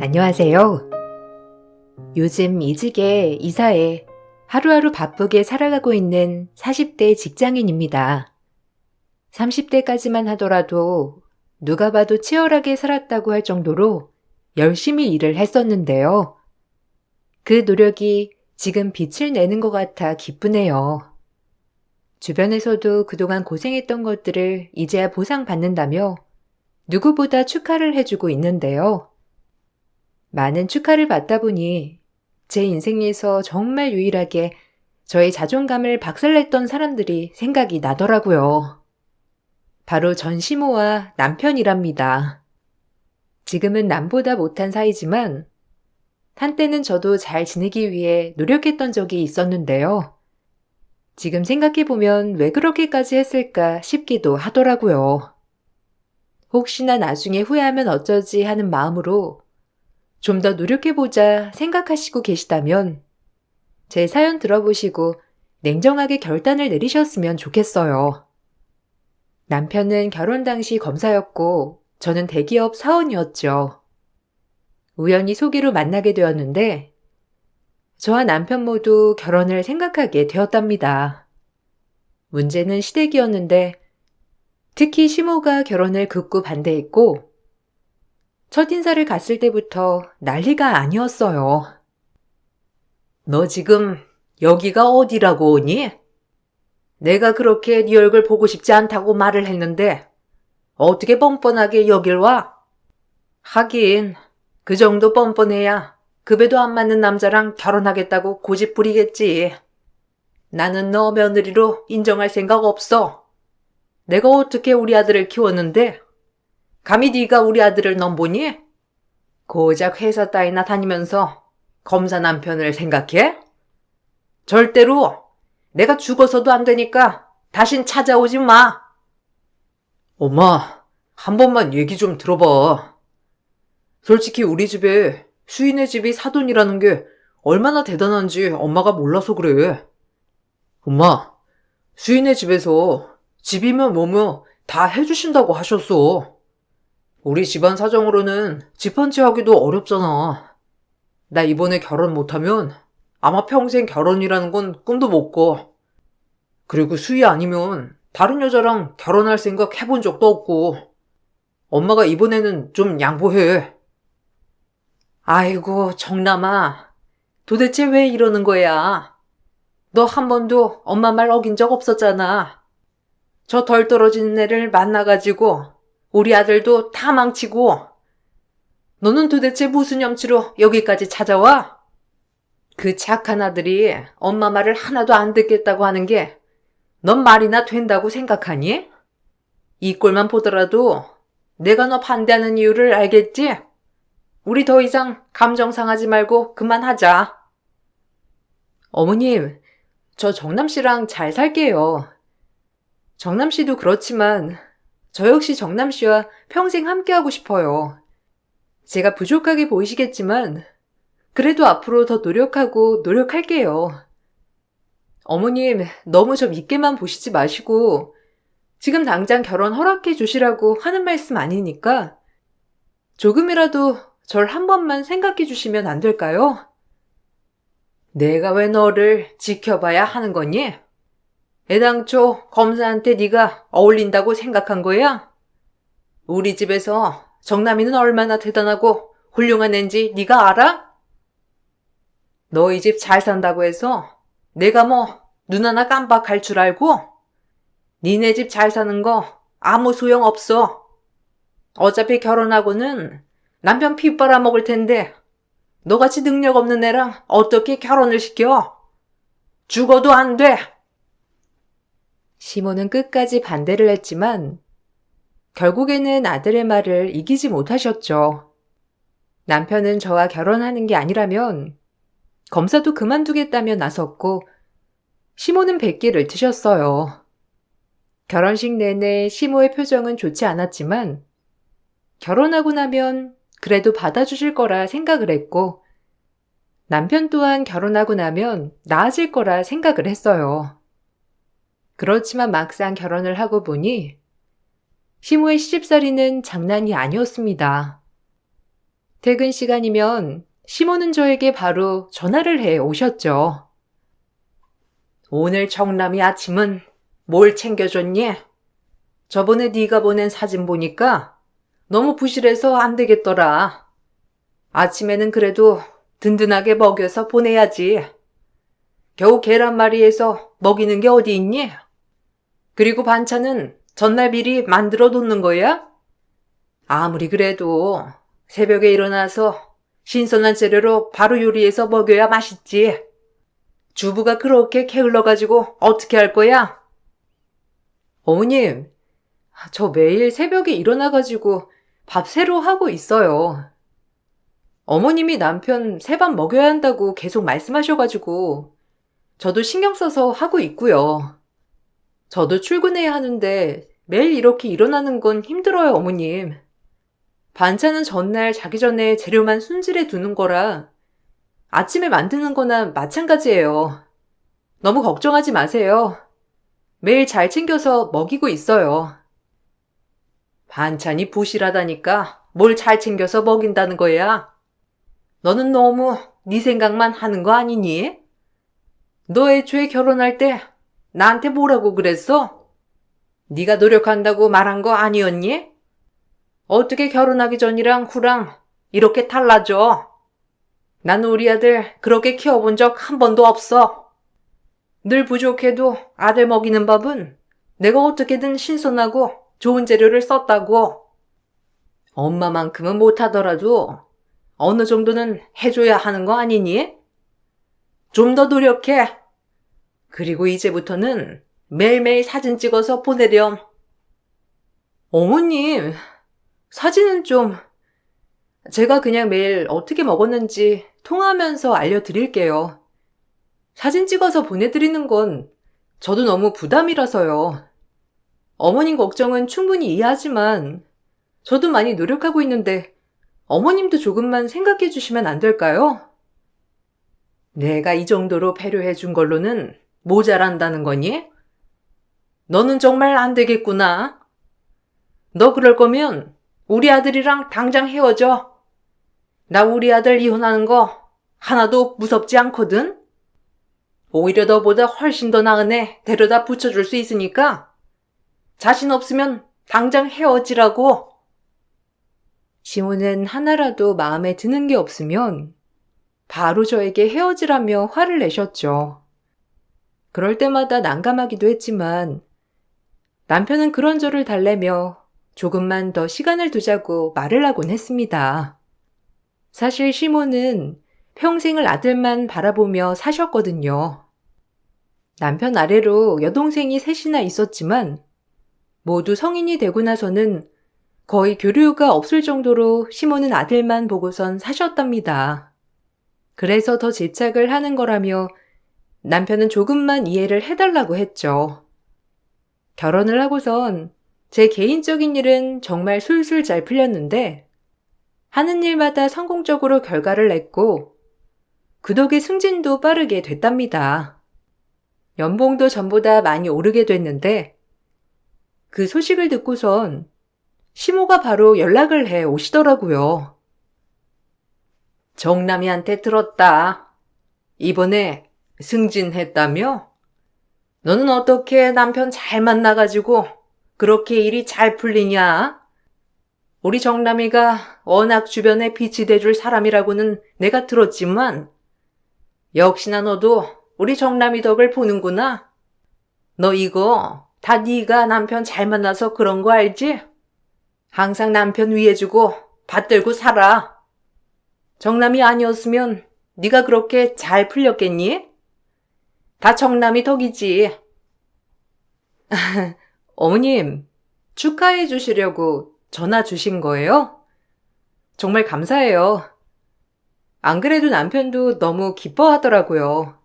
안녕하세요. 요즘 이직에 이사에 하루하루 바쁘게 살아가고 있는 40대 직장인입니다. 30대까지만 하더라도 누가 봐도 치열하게 살았다고 할 정도로 열심히 일을 했었는데요. 그 노력이 지금 빛을 내는 것 같아 기쁘네요. 주변에서도 그동안 고생했던 것들을 이제야 보상받는다며 누구보다 축하를 해주고 있는데요. 많은 축하를 받다 보니 제 인생에서 정말 유일하게 저의 자존감을 박살냈던 사람들이 생각이 나더라고요. 바로 전시모와 남편이랍니다. 지금은 남보다 못한 사이지만 한때는 저도 잘 지내기 위해 노력했던 적이 있었는데요. 지금 생각해보면 왜 그렇게까지 했을까 싶기도 하더라고요. 혹시나 나중에 후회하면 어쩌지 하는 마음으로 좀 더 노력해보자 생각하시고 계시다면 제 사연 들어보시고 냉정하게 결단을 내리셨으면 좋겠어요. 남편은 결혼 당시 검사였고 저는 대기업 사원이었죠. 우연히 소개로 만나게 되었는데 저와 남편 모두 결혼을 생각하게 되었답니다. 문제는 시댁이었는데 특히 시모가 결혼을 극구 반대했고 첫인사를 갔을 때부터 난리가 아니었어요. 너 지금 여기가 어디라고 오니? 내가 그렇게 네 얼굴 보고 싶지 않다고 말을 했는데 어떻게 뻔뻔하게 여길 와? 하긴 그 정도 뻔뻔해야 급여도 안 맞는 남자랑 결혼하겠다고 고집 부리겠지. 나는 너 며느리로 인정할 생각 없어. 내가 어떻게 우리 아들을 키웠는데? 감히 네가 우리 아들을 넘보니? 고작 회사 따위나 다니면서 검사 남편을 생각해? 절대로 내가 죽어서도 안 되니까 다신 찾아오지 마. 엄마, 한 번만 얘기 좀 들어봐. 솔직히 우리 집에 수인의 집이 사돈이라는 게 얼마나 대단한지 엄마가 몰라서 그래. 엄마, 수인의 집에서 집이며 뭐며 다 해주신다고 하셨어. 우리 집안 사정으로는 집 한 채 하기도 어렵잖아. 나 이번에 결혼 못하면 아마 평생 결혼이라는 건 꿈도 못 꿔. 그리고 수희 아니면 다른 여자랑 결혼할 생각 해본 적도 없고. 엄마가 이번에는 좀 양보해. 아이고, 정남아. 도대체 왜 이러는 거야? 너 한 번도 엄마 말 어긴 적 없었잖아. 저 덜 떨어지는 애를 만나가지고 우리 아들도 다 망치고 너는 도대체 무슨 염치로 여기까지 찾아와? 그 착한 아들이 엄마 말을 하나도 안 듣겠다고 하는 게 넌 말이나 된다고 생각하니? 이 꼴만 보더라도 내가 너 반대하는 이유를 알겠지? 우리 더 이상 감정 상하지 말고 그만하자. 어머님, 저 정남 씨랑 잘 살게요. 정남 씨도 그렇지만 저 역시 정남 씨와 평생 함께하고 싶어요. 제가 부족하게 보이시겠지만 그래도 앞으로 더 노력하고 노력할게요. 어머님, 너무 저 믿게만 보시지 마시고 지금 당장 결혼 허락해 주시라고 하는 말씀 아니니까 조금이라도 절 한 번만 생각해 주시면 안 될까요? 내가 왜 너를 지켜봐야 하는 거니? 애당초 검사한테 네가 어울린다고 생각한 거야? 우리 집에서 정남이는 얼마나 대단하고 훌륭한 앤지 네가 알아? 너희 집 잘 산다고 해서 내가 뭐 눈 하나 깜빡할 줄 알고? 니네 집 잘 사는 거 아무 소용 없어. 어차피 결혼하고는 남편 피 빨아먹을 텐데 너같이 능력 없는 애랑 어떻게 결혼을 시켜? 죽어도 안 돼. 시모는 끝까지 반대를 했지만 결국에는 아들의 말을 이기지 못하셨죠. 남편은 저와 결혼하는 게 아니라면 검사도 그만두겠다며 나섰고 시모는 백기를 트셨어요. 결혼식 내내 시모의 표정은 좋지 않았지만 결혼하고 나면 그래도 받아주실 거라 생각을 했고 남편 또한 결혼하고 나면 나아질 거라 생각을 했어요. 그렇지만 막상 결혼을 하고 보니 시모의 시집살이는 장난이 아니었습니다. 퇴근 시간이면 시모는 저에게 바로 전화를 해 오셨죠. 오늘 정남이 아침은 뭘 챙겨줬니? 저번에 네가 보낸 사진 보니까 너무 부실해서 안 되겠더라. 아침에는 그래도 든든하게 먹여서 보내야지. 겨우 계란말이에서 먹이는 게 어디 있니? 그리고 반찬은 전날 미리 만들어 놓는 거야? 아무리 그래도 새벽에 일어나서 신선한 재료로 바로 요리해서 먹여야 맛있지. 주부가 그렇게 게을러가지고 어떻게 할 거야? 어머님, 저 매일 새벽에 일어나가지고 밥 새로 하고 있어요. 어머님이 남편 새밥 먹여야 한다고 계속 말씀하셔가지고 저도 신경 써서 하고 있고요. 저도 출근해야 하는데 매일 이렇게 일어나는 건 힘들어요, 어머님. 반찬은 전날 자기 전에 재료만 손질해 두는 거라 아침에 만드는 거나 마찬가지예요. 너무 걱정하지 마세요. 매일 잘 챙겨서 먹이고 있어요. 반찬이 부실하다니까 뭘 잘 챙겨서 먹인다는 거야? 너는 너무 네 생각만 하는 거 아니니? 너 애초에 결혼할 때 나한테 뭐라고 그랬어? 네가 노력한다고 말한 거 아니었니? 어떻게 결혼하기 전이랑 후랑 이렇게 달라져? 난 우리 아들 그렇게 키워본 적 한 번도 없어. 늘 부족해도 아들 먹이는 밥은 내가 어떻게든 신선하고 좋은 재료를 썼다고. 엄마만큼은 못하더라도 어느 정도는 해줘야 하는 거 아니니? 좀 더 노력해. 그리고 이제부터는 매일매일 사진 찍어서 보내렴. 어머님, 사진은 좀 제가 그냥 매일 어떻게 먹었는지 통화하면서 알려드릴게요. 사진 찍어서 보내드리는 건 저도 너무 부담이라서요. 어머님 걱정은 충분히 이해하지만 저도 많이 노력하고 있는데 어머님도 조금만 생각해 주시면 안 될까요? 내가 이 정도로 배려해 준 걸로는 모자란다는 거니? 너는 정말 안 되겠구나. 너 그럴 거면 우리 아들이랑 당장 헤어져. 나 우리 아들 이혼하는 거 하나도 무섭지 않거든? 오히려 너보다 훨씬 더 나은 애 데려다 붙여줄 수 있으니까 자신 없으면 당장 헤어지라고. 시모는 하나라도 마음에 드는 게 없으면 바로 저에게 헤어지라며 화를 내셨죠. 그럴 때마다 난감하기도 했지만 남편은 그런 저를 달래며 조금만 더 시간을 두자고 말을 하곤 했습니다. 사실 시모는 평생을 아들만 바라보며 사셨거든요. 남편 아래로 여동생이 셋이나 있었지만 모두 성인이 되고 나서는 거의 교류가 없을 정도로 시모는 아들만 보고선 사셨답니다. 그래서 더 집착을 하는 거라며 남편은 조금만 이해를 해달라고 했죠. 결혼을 하고선 제 개인적인 일은 정말 술술 잘 풀렸는데 하는 일마다 성공적으로 결과를 냈고 그 덕에 승진도 빠르게 됐답니다. 연봉도 전보다 많이 오르게 됐는데 그 소식을 듣고선 시모가 바로 연락을 해 오시더라고요. 정남이한테 들었다. 이번에 승진했다며? 너는 어떻게 남편 잘 만나가지고 그렇게 일이 잘 풀리냐? 우리 정남이가 워낙 주변에 빛이 돼줄 사람이라고는 내가 들었지만 역시나 너도 우리 정남이 덕을 보는구나. 너 이거 다 네가 남편 잘 만나서 그런 거 알지? 항상 남편 위해주고 받들고 살아. 정남이 아니었으면 네가 그렇게 잘 풀렸겠니? 다 정남이 덕이지. 어머님, 축하해 주시려고 전화 주신 거예요? 정말 감사해요. 안 그래도 남편도 너무 기뻐하더라고요.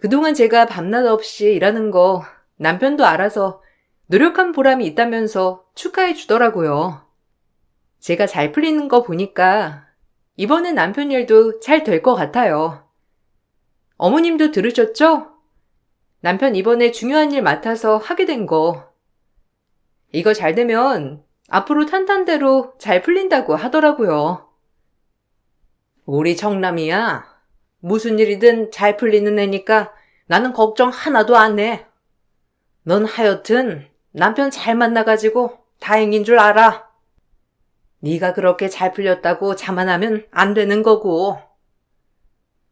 그동안 제가 밤낮 없이 일하는 거 남편도 알아서 노력한 보람이 있다면서 축하해 주더라고요. 제가 잘 풀리는 거 보니까 이번엔 남편 일도 잘 될 것 같아요. 어머님도 들으셨죠? 남편 이번에 중요한 일 맡아서 하게 된 거. 이거 잘 되면 앞으로 탄탄대로 잘 풀린다고 하더라고요. 우리 정남이야. 무슨 일이든 잘 풀리는 애니까 나는 걱정 하나도 안 해. 넌 하여튼 남편 잘 만나가지고 다행인 줄 알아. 네가 그렇게 잘 풀렸다고 자만하면 안 되는 거고.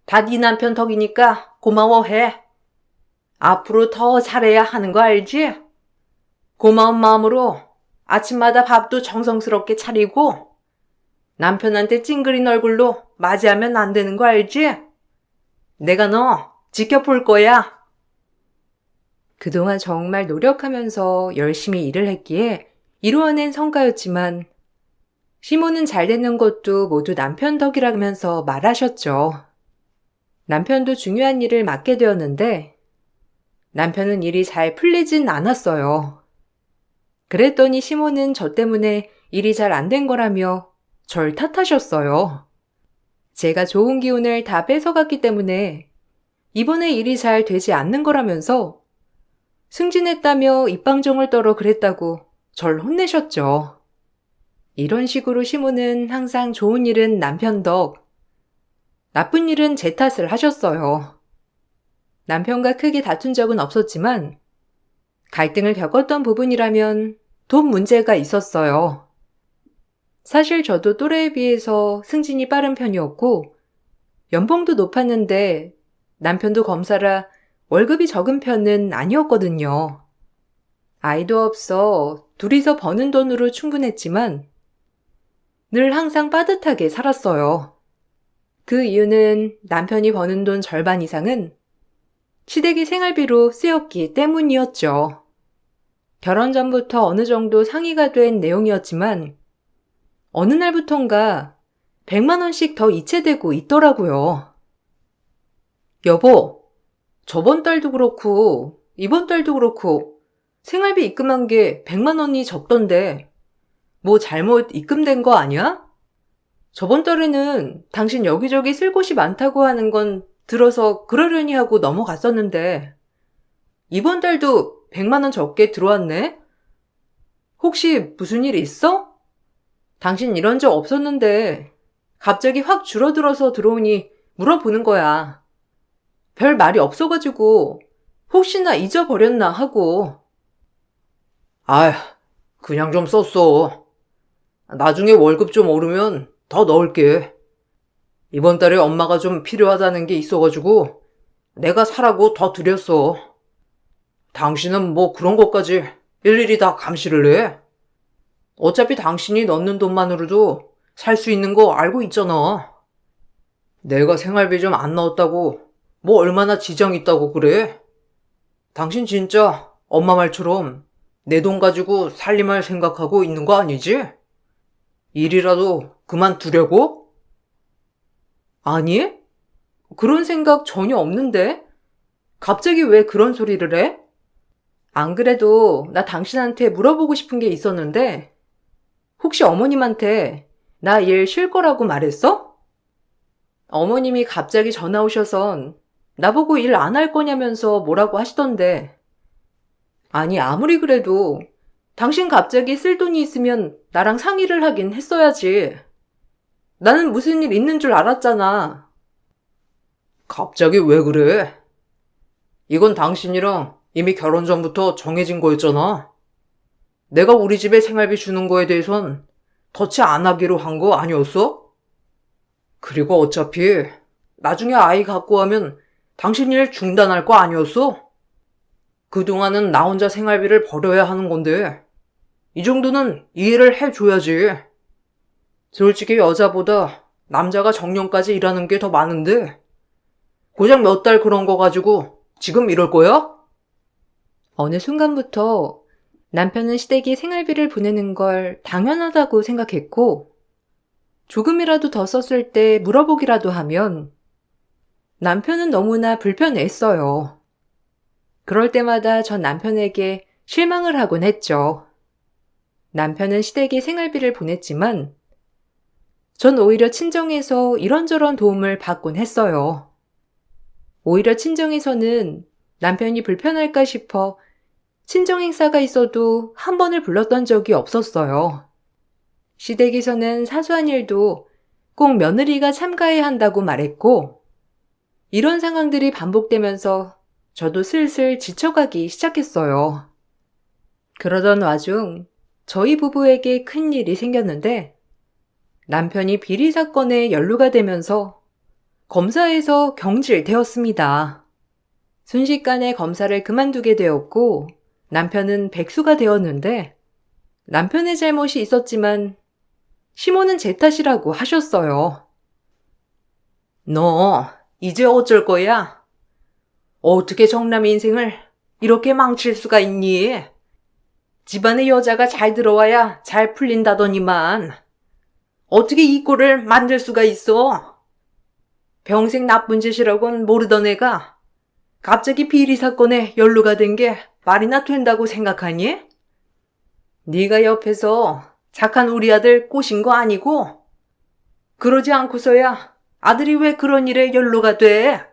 다 네 남편 덕이니까 고마워해. 앞으로 더 잘해야 하는 거 알지? 고마운 마음으로 아침마다 밥도 정성스럽게 차리고 남편한테 찡그린 얼굴로 맞이하면 안 되는 거 알지? 내가 너 지켜볼 거야. 그동안 정말 노력하면서 열심히 일을 했기에 이루어낸 성과였지만 시모는 잘 되는 것도 모두 남편 덕이라면서 말하셨죠. 남편도 중요한 일을 맡게 되었는데 남편은 일이 잘 풀리진 않았어요. 그랬더니 시모는 저 때문에 일이 잘 안 된 거라며 절 탓하셨어요. 제가 좋은 기운을 다 뺏어갔기 때문에 이번에 일이 잘 되지 않는 거라면서 승진했다며 입방정을 떨어 그랬다고 절 혼내셨죠. 이런 식으로 시모는 항상 좋은 일은 남편 덕, 나쁜 일은 제 탓을 하셨어요. 남편과 크게 다툰 적은 없었지만 갈등을 겪었던 부분이라면 돈 문제가 있었어요. 사실 저도 또래에 비해서 승진이 빠른 편이었고 연봉도 높았는데 남편도 검사라 월급이 적은 편은 아니었거든요. 아이도 없어 둘이서 버는 돈으로 충분했지만 늘 항상 빠듯하게 살았어요. 그 이유는 남편이 버는 돈 절반 이상은 시댁이 생활비로 쓰였기 때문이었죠. 결혼 전부터 어느 정도 상의가 된 내용이었지만 어느 날부턴가 100만 원씩 더 이체되고 있더라고요. 여보, 저번 달도 그렇고 이번 달도 그렇고 생활비 입금한 게 100만 원이 적던데 뭐 잘못 입금된 거 아니야? 저번 달에는 당신 여기저기 쓸 곳이 많다고 하는 건 들어서 그러려니 하고 넘어갔었는데 이번 달도 100만 원 적게 들어왔네? 혹시 무슨 일 있어? 당신 이런 적 없었는데 갑자기 확 줄어들어서 들어오니 물어보는 거야. 별 말이 없어가지고 혹시나 잊어버렸나 하고. 아휴, 그냥 좀 썼어. 나중에 월급 좀 오르면 더 넣을게. 이번 달에 엄마가 좀 필요하다는 게 있어가지고 내가 사라고 더 드렸어. 당신은 뭐 그런 것까지 일일이 다 감시를 해? 어차피 당신이 넣는 돈만으로도 살 수 있는 거 알고 있잖아. 내가 생활비 좀 안 넣었다고 뭐 얼마나 지장 있다고 그래? 당신 진짜 엄마 말처럼 내 돈 가지고 살림할 생각하고 있는 거 아니지? 일이라도 그만두려고? 아니? 그런 생각 전혀 없는데? 갑자기 왜 그런 소리를 해? 안 그래도 나 당신한테 물어보고 싶은 게 있었는데 혹시 어머님한테 나 일 쉴 거라고 말했어? 어머님이 갑자기 전화 오셔선 나보고 일 안 할 거냐면서 뭐라고 하시던데. 아니 아무리 그래도 당신 갑자기 쓸 돈이 있으면 나랑 상의를 하긴 했어야지. 나는 무슨 일 있는 줄 알았잖아. 갑자기 왜 그래? 이건 당신이랑 이미 결혼 전부터 정해진 거였잖아. 내가 우리 집에 생활비 주는 거에 대해선 터치 안 하기로 한 거 아니었어? 그리고 어차피 나중에 아이 갖고 하면 당신 일 중단할 거 아니었어? 그동안은 나 혼자 생활비를 벌어야 하는 건데 이 정도는 이해를 해줘야지. 솔직히 여자보다 남자가 정년까지 일하는 게 더 많은데 고작 몇 달 그런 거 가지고 지금 이럴 거야? 어느 순간부터 남편은 시댁이 생활비를 보내는 걸 당연하다고 생각했고 조금이라도 더 썼을 때 물어보기라도 하면 남편은 너무나 불편했어요. 그럴 때마다 전 남편에게 실망을 하곤 했죠. 남편은 시댁이 생활비를 보냈지만 전 오히려 친정에서 이런저런 도움을 받곤 했어요. 오히려 친정에서는 남편이 불편할까 싶어 친정 행사가 있어도 한 번을 불렀던 적이 없었어요. 시댁에서는 사소한 일도 꼭 며느리가 참가해야 한다고 말했고, 이런 상황들이 반복되면서 저도 슬슬 지쳐가기 시작했어요. 그러던 와중 저희 부부에게 큰일이 생겼는데 남편이 비리 사건에 연루가 되면서 검사에서 경질되었습니다. 순식간에 검사를 그만두게 되었고 남편은 백수가 되었는데 남편의 잘못이 있었지만 시모는 제 탓이라고 하셨어요. 너 이제 어쩔 거야? 어떻게 정남의 인생을 이렇게 망칠 수가 있니? 집안에 여자가 잘 들어와야 잘 풀린다더니만 어떻게 이 꼴을 만들 수가 있어? 평생 나쁜 짓이라곤 모르던 애가 갑자기 비리 사건에 연루가 된 게 말이나 된다고 생각하니? 네가 옆에서 착한 우리 아들 꼬신 거 아니고? 그러지 않고서야 아들이 왜 그런 일에 연루가 돼?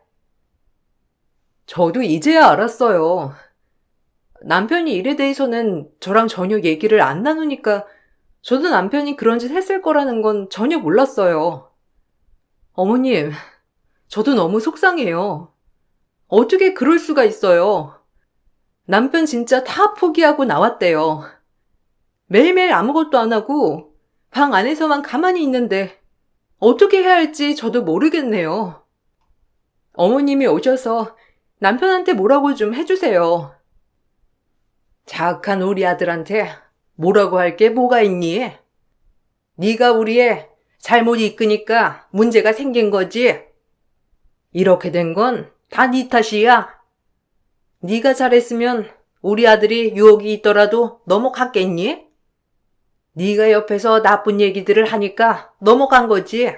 저도 이제야 알았어요. 남편이 일에 대해서는 저랑 전혀 얘기를 안 나누니까 저도 남편이 그런 짓 했을 거라는 건 전혀 몰랐어요. 어머님, 저도 너무 속상해요. 어떻게 그럴 수가 있어요? 남편 진짜 다 포기하고 나왔대요. 매일매일 아무것도 안 하고 방 안에서만 가만히 있는데 어떻게 해야 할지 저도 모르겠네요. 어머님이 오셔서 남편한테 뭐라고 좀 해주세요. 착한 우리 아들한테 뭐라고 할 게 뭐가 있니? 네가 우리의 잘못 이끄니까 문제가 생긴 거지. 이렇게 된 건 다 네 탓이야. 네가 잘했으면 우리 아들이 유혹이 있더라도 넘어갔겠니? 네가 옆에서 나쁜 얘기들을 하니까 넘어간 거지.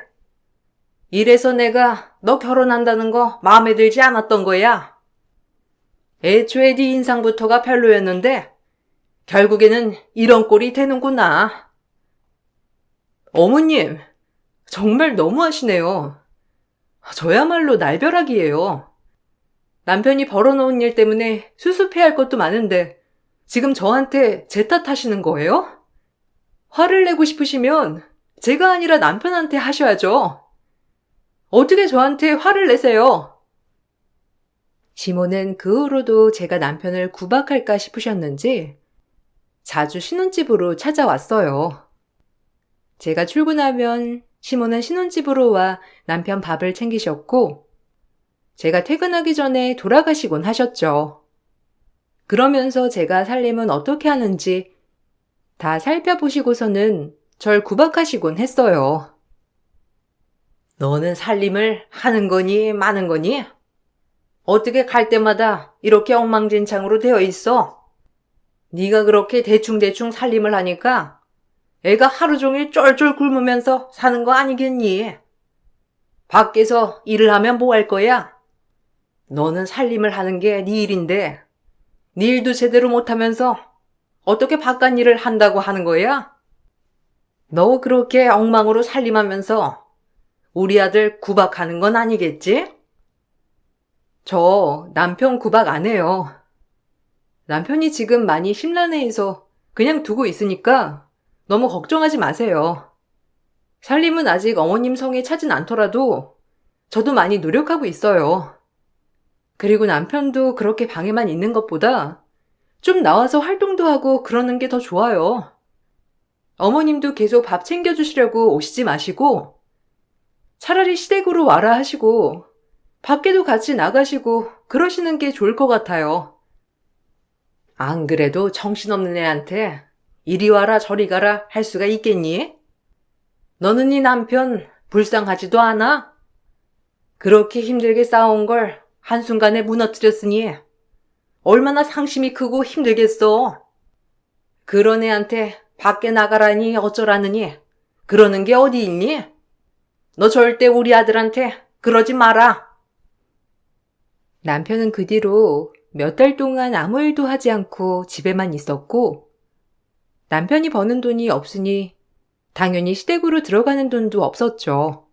이래서 내가 너 결혼한다는 거 마음에 들지 않았던 거야. 애초에 네 인상부터가 별로였는데 결국에는 이런 꼴이 되는구나. 어머님, 정말 너무하시네요. 저야말로 날벼락이에요. 남편이 벌어놓은 일 때문에 수습해야 할 것도 많은데 지금 저한테 제 탓하시는 거예요? 화를 내고 싶으시면 제가 아니라 남편한테 하셔야죠. 어떻게 저한테 화를 내세요? 시모는 그 후로도 제가 남편을 구박할까 싶으셨는지 자주 신혼집으로 찾아왔어요. 제가 출근하면 시모는 신혼집으로 와 남편 밥을 챙기셨고 제가 퇴근하기 전에 돌아가시곤 하셨죠. 그러면서 제가 살림은 어떻게 하는지 다 살펴보시고서는 절 구박하시곤 했어요. 너는 살림을 하는 거니 마는 거니? 어떻게 갈 때마다 이렇게 엉망진창으로 되어 있어? 네가 그렇게 대충대충 살림을 하니까 애가 하루 종일 쫄쫄 굶으면서 사는 거 아니겠니? 밖에서 일을 하면 뭐 할 거야? 너는 살림을 하는 게 네 일인데 네 일도 제대로 못하면서 어떻게 바깥 일을 한다고 하는 거야? 너 그렇게 엉망으로 살림하면서 우리 아들 구박하는 건 아니겠지? 저 남편 구박 안 해요. 남편이 지금 많이 심란해해서 그냥 두고 있으니까 너무 걱정하지 마세요. 살림은 아직 어머님 성에 차진 않더라도 저도 많이 노력하고 있어요. 그리고 남편도 그렇게 방에만 있는 것보다 좀 나와서 활동도 하고 그러는 게 더 좋아요. 어머님도 계속 밥 챙겨주시려고 오시지 마시고 차라리 시댁으로 와라 하시고 밖에도 같이 나가시고 그러시는 게 좋을 것 같아요. 안 그래도 정신없는 애한테 이리 와라 저리 가라 할 수가 있겠니? 너는 네 남편 불쌍하지도 않아? 그렇게 힘들게 쌓아온 걸 한순간에 무너뜨렸으니 얼마나 상심이 크고 힘들겠어. 그런 애한테 밖에 나가라니 어쩌라느니 그러는 게 어디 있니? 너 절대 우리 아들한테 그러지 마라. 남편은 그 뒤로 몇 달 동안 아무 일도 하지 않고 집에만 있었고 남편이 버는 돈이 없으니 당연히 시댁으로 들어가는 돈도 없었죠.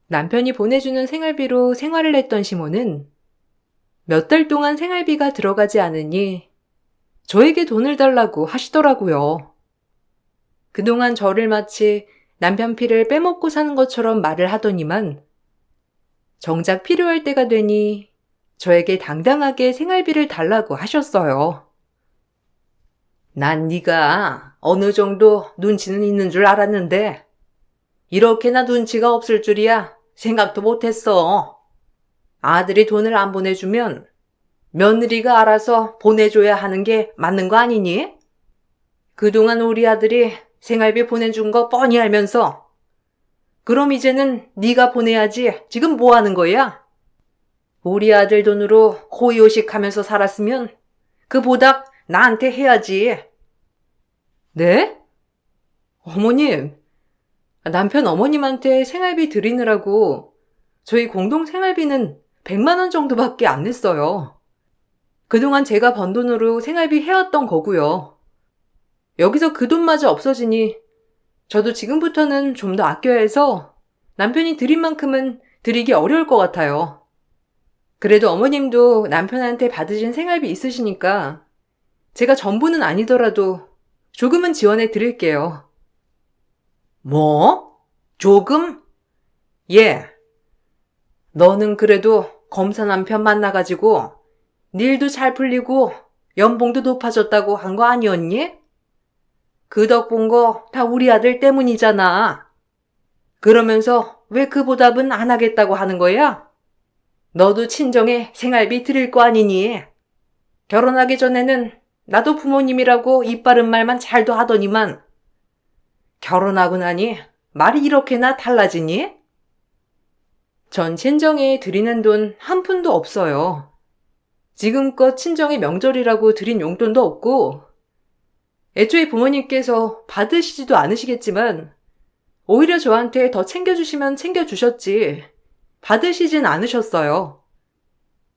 남편이 보내주는 생활비로 생활을 했던 시모는 몇 달 동안 생활비가 들어가지 않으니 저에게 돈을 달라고 하시더라고요. 그동안 저를 마치 남편 피를 빼먹고 사는 것처럼 말을 하더니만 정작 필요할 때가 되니 저에게 당당하게 생활비를 달라고 하셨어요. 난 네가 어느 정도 눈치는 있는 줄 알았는데 이렇게나 눈치가 없을 줄이야 생각도 못했어. 아들이 돈을 안 보내주면 며느리가 알아서 보내줘야 하는 게 맞는 거 아니니? 그동안 우리 아들이 생활비 보내준 거 뻔히 알면서 그럼 이제는 네가 보내야지. 지금 뭐 하는 거야? 우리 아들 돈으로 호의호식하면서 살았으면 그 보답 나한테 해야지. 네? 어머님, 남편 어머님한테 생활비 드리느라고 저희 공동 생활비는 100만 원 정도밖에 안 냈어요. 그동안 제가 번 돈으로 생활비 해왔던 거고요. 여기서 그 돈마저 없어지니 저도 지금부터는 좀 더 아껴야 해서 남편이 드린 만큼은 드리기 어려울 것 같아요. 그래도 어머님도 남편한테 받으신 생활비 있으시니까 제가 전부는 아니더라도 조금은 지원해 드릴게요. 뭐? 조금? 예. 너는 그래도 검사 남편 만나가지고 일도 잘 풀리고 연봉도 높아졌다고 한 거 아니었니? 그 덕 본 거 다 우리 아들 때문이잖아. 그러면서 왜 그 보답은 안 하겠다고 하는 거야? 너도 친정에 생활비 드릴 거 아니니? 결혼하기 전에는 나도 부모님이라고 입 바른 말만 잘도 하더니만 결혼하고 나니 말이 이렇게나 달라지니? 전 친정에 드리는 돈 한 푼도 없어요. 지금껏 친정의 명절이라고 드린 용돈도 없고 애초에 부모님께서 받으시지도 않으시겠지만 오히려 저한테 더 챙겨주시면 챙겨주셨지 받으시진 않으셨어요.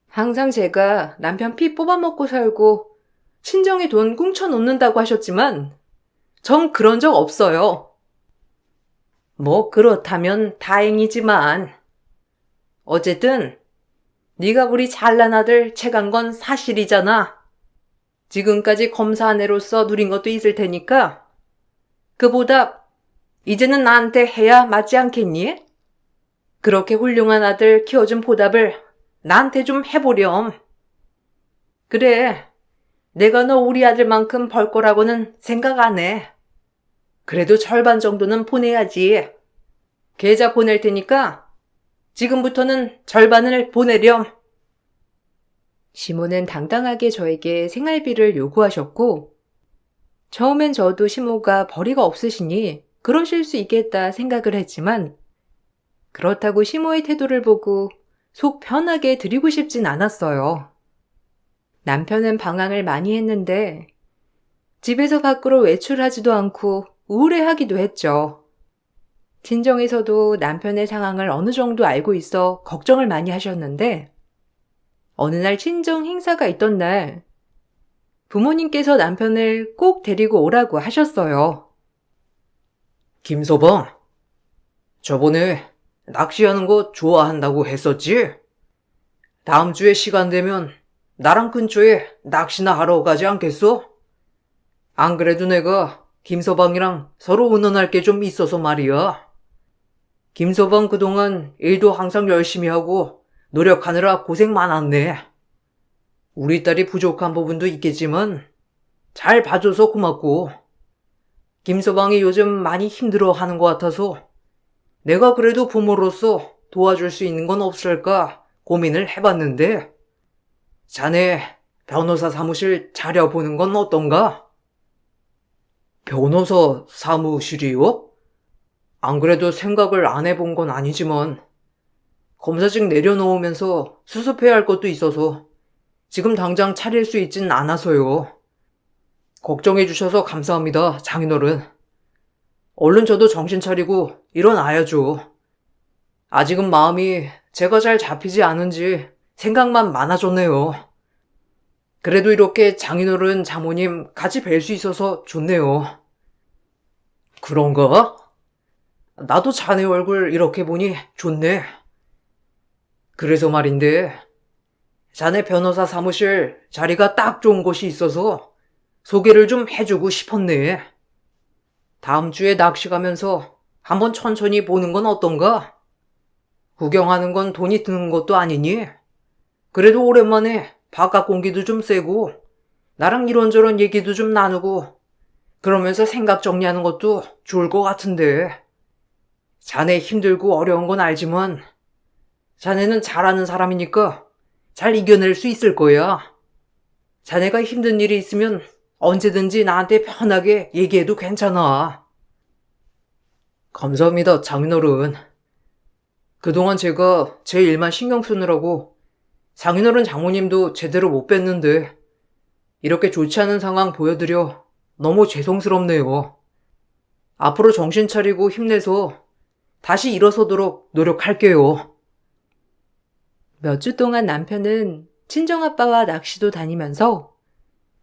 항상 제가 남편 피 뽑아먹고 살고 친정에 돈 꿍쳐놓는다고 하셨지만 전 그런 적 없어요. 뭐 그렇다면 다행이지만 어쨌든 네가 우리 잘난 아들 채간 건 사실이잖아. 지금까지 검사 아내로서 누린 것도 있을 테니까 그 보답 이제는 나한테 해야 맞지 않겠니? 그렇게 훌륭한 아들 키워준 보답을 나한테 좀 해보렴. 그래, 내가 너 우리 아들만큼 벌 거라고는 생각 안 해. 그래도 절반 정도는 보내야지. 계좌 보낼 테니까 지금부터는 절반을 보내렴. 시모는 당당하게 저에게 생활비를 요구하셨고 처음엔 저도 시모가 벌이가 없으시니 그러실 수 있겠다 생각을 했지만 그렇다고 시모의 태도를 보고 속 편하게 드리고 싶진 않았어요. 남편은 방황을 많이 했는데 집에서 밖으로 외출하지도 않고 우울해하기도 했죠. 친정에서도 남편의 상황을 어느 정도 알고 있어 걱정을 많이 하셨는데 어느 날 친정 행사가 있던 날 부모님께서 남편을 꼭 데리고 오라고 하셨어요. 김서방, 저번에 낚시하는 거 좋아한다고 했었지? 다음 주에 시간 되면 나랑 근처에 낚시나 하러 가지 않겠어? 안 그래도 내가 김서방이랑 서로 의논할 게 좀 있어서 말이야. 김서방 그동안 일도 항상 열심히 하고 노력하느라 고생 많았네. 우리 딸이 부족한 부분도 있겠지만 잘 봐줘서 고맙고 김서방이 요즘 많이 힘들어하는 것 같아서 내가 그래도 부모로서 도와줄 수 있는 건 없을까 고민을 해봤는데 자네 변호사 사무실 차려보는 건 어떤가? 변호사 사무실이요? 안 그래도 생각을 안 해본 건 아니지만 검사직 내려놓으면서 수습해야 할 것도 있어서 지금 당장 차릴 수 있진 않아서요. 걱정해 주셔서 감사합니다, 장인어른. 얼른 저도 정신 차리고 일어나야죠. 아직은 마음이 제가 잘 잡히지 않은지 생각만 많아졌네요. 그래도 이렇게 장인어른 장모님 같이 뵐 수 있어서 좋네요. 그런가? 나도 자네 얼굴 이렇게 보니 좋네. 그래서 말인데 자네 변호사 사무실 자리가 딱 좋은 곳이 있어서 소개를 좀 해주고 싶었네. 다음 주에 낚시 가면서 한번 천천히 보는 건 어떤가? 구경하는 건 돈이 드는 것도 아니니? 그래도 오랜만에 바깥 공기도 좀 쐬고 나랑 이런저런 얘기도 좀 나누고 그러면서 생각 정리하는 것도 좋을 것 같은데. 자네 힘들고 어려운 건 알지만 자네는 잘하는 사람이니까 잘 이겨낼 수 있을 거야. 자네가 힘든 일이 있으면 언제든지 나한테 편하게 얘기해도 괜찮아. 감사합니다, 장인어른. 그동안 제가 제 일만 신경 쓰느라고 장인어른 장모님도 제대로 못 뵀는데 이렇게 좋지 않은 상황 보여드려 너무 죄송스럽네요. 앞으로 정신 차리고 힘내서 다시 일어서도록 노력할게요. 몇 주 동안 남편은 친정아빠와 낚시도 다니면서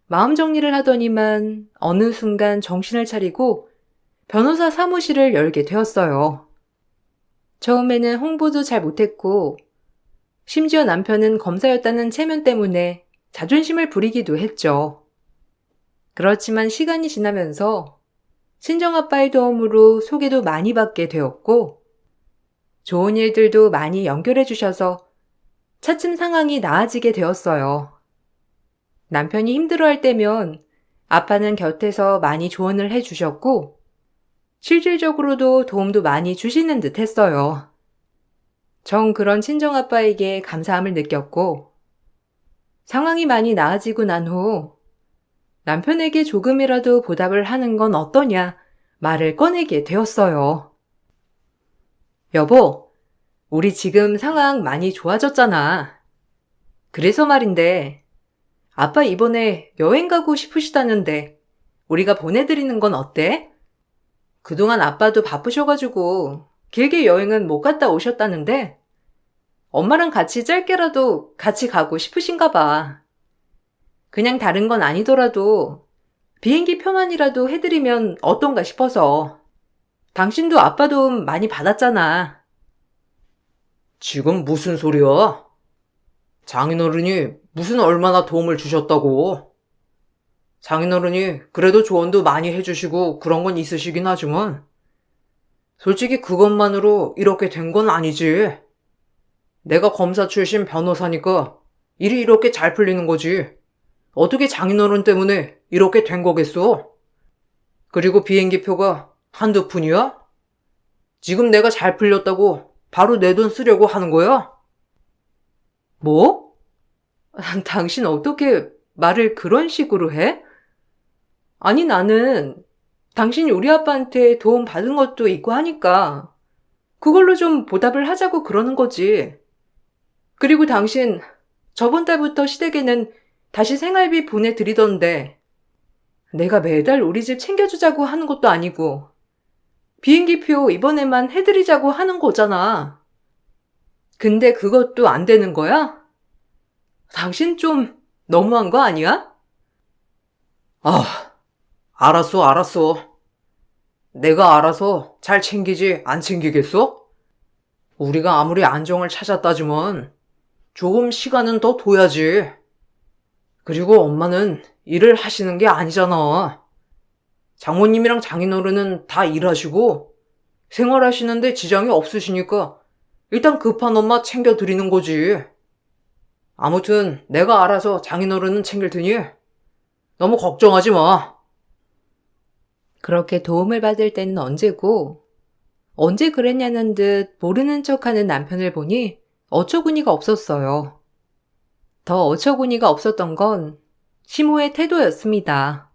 마음 정리를 하더니만 어느 순간 정신을 차리고 변호사 사무실을 열게 되었어요. 처음에는 홍보도 잘 못했고 심지어 남편은 검사였다는 체면 때문에 자존심을 부리기도 했죠. 그렇지만 시간이 지나면서 친정아빠의 도움으로 소개도 많이 받게 되었고 좋은 일들도 많이 연결해 주셔서 차츰 상황이 나아지게 되었어요. 남편이 힘들어할 때면 아빠는 곁에서 많이 조언을 해주셨고 실질적으로도 도움도 많이 주시는 듯 했어요. 전 그런 친정아빠에게 감사함을 느꼈고 상황이 많이 나아지고 난 후 남편에게 조금이라도 보답을 하는 건 어떠냐 말을 꺼내게 되었어요. 여보, 우리 지금 상황 많이 좋아졌잖아. 그래서 말인데 아빠 이번에 여행 가고 싶으시다는데 우리가 보내드리는 건 어때? 그동안 아빠도 바쁘셔가지고 길게 여행은 못 갔다 오셨다는데 엄마랑 같이 짧게라도 같이 가고 싶으신가 봐. 그냥 다른 건 아니더라도 비행기 표만이라도 해드리면 어떤가 싶어서. 당신도 아빠 도움 많이 받았잖아. 지금 무슨 소리야? 장인어른이 무슨 얼마나 도움을 주셨다고? 장인어른이 그래도 조언도 많이 해주시고 그런 건 있으시긴 하지만 솔직히 그것만으로 이렇게 된 건 아니지. 내가 검사 출신 변호사니까 일이 이렇게 잘 풀리는 거지. 어떻게 장인어른 때문에 이렇게 된 거겠어? 그리고 비행기 표가 한두 푼이야? 지금 내가 잘 풀렸다고 바로 내 돈 쓰려고 하는 거야? 뭐? 당신 어떻게 말을 그런 식으로 해? 아니 나는 당신이 우리 아빠한테 도움 받은 것도 있고 하니까 그걸로 좀 보답을 하자고 그러는 거지. 그리고 당신 저번 달부터 시댁에는 다시 생활비 보내드리던데 내가 매달 우리 집 챙겨주자고 하는 것도 아니고 비행기표 이번에만 해드리자고 하는 거잖아. 근데 그것도 안 되는 거야? 당신 좀 너무한 거 아니야? 아, 알았어. 내가 알아서 잘 챙기지 안 챙기겠어? 우리가 아무리 안정을 찾았다지만 조금 시간은 더 둬야지. 그리고 엄마는 일을 하시는 게 아니잖아. 장모님이랑 장인어른은 다 일하시고 생활하시는데 지장이 없으시니까 일단 급한 엄마 챙겨드리는 거지. 아무튼 내가 알아서 장인어른은 챙길 테니 너무 걱정하지 마. 그렇게 도움을 받을 때는 언제고 언제 그랬냐는 듯 모르는 척하는 남편을 보니 어처구니가 없었어요. 더 어처구니가 없었던 건 시모의 태도였습니다.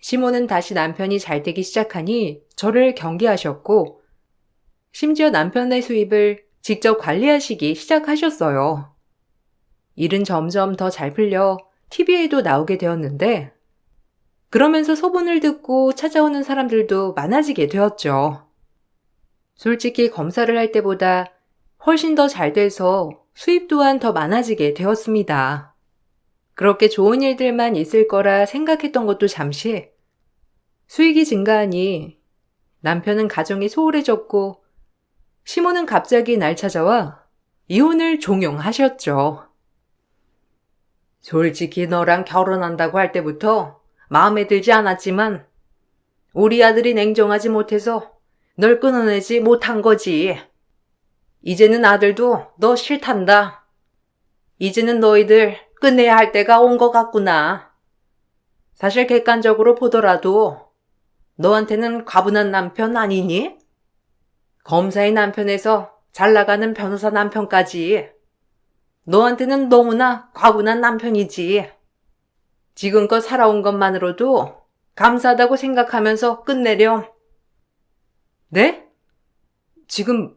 시모는 다시 남편이 잘 되기 시작하니 저를 경계하셨고 심지어 남편의 수입을 직접 관리하시기 시작하셨어요. 일은 점점 더 잘 풀려 TV에도 나오게 되었는데 그러면서 소문을 듣고 찾아오는 사람들도 많아지게 되었죠. 솔직히 검사를 할 때보다 훨씬 더 잘 돼서 수입 또한 더 많아지게 되었습니다. 그렇게 좋은 일들만 있을 거라 생각했던 것도 잠시 수익이 증가하니 남편은 가정이 소홀해졌고 시모는 갑자기 날 찾아와 이혼을 종용하셨죠. 솔직히 너랑 결혼한다고 할 때부터 마음에 들지 않았지만 우리 아들이 냉정하지 못해서 널 끊어내지 못한 거지. 이제는 아들도 너 싫단다. 이제는 너희들 끝내야 할 때가 온 것 같구나. 사실 객관적으로 보더라도 너한테는 과분한 남편 아니니? 검사의 남편에서 잘 나가는 변호사 남편까지 너한테는 너무나 과분한 남편이지. 지금껏 살아온 것만으로도 감사하다고 생각하면서 끝내렴. 네? 지금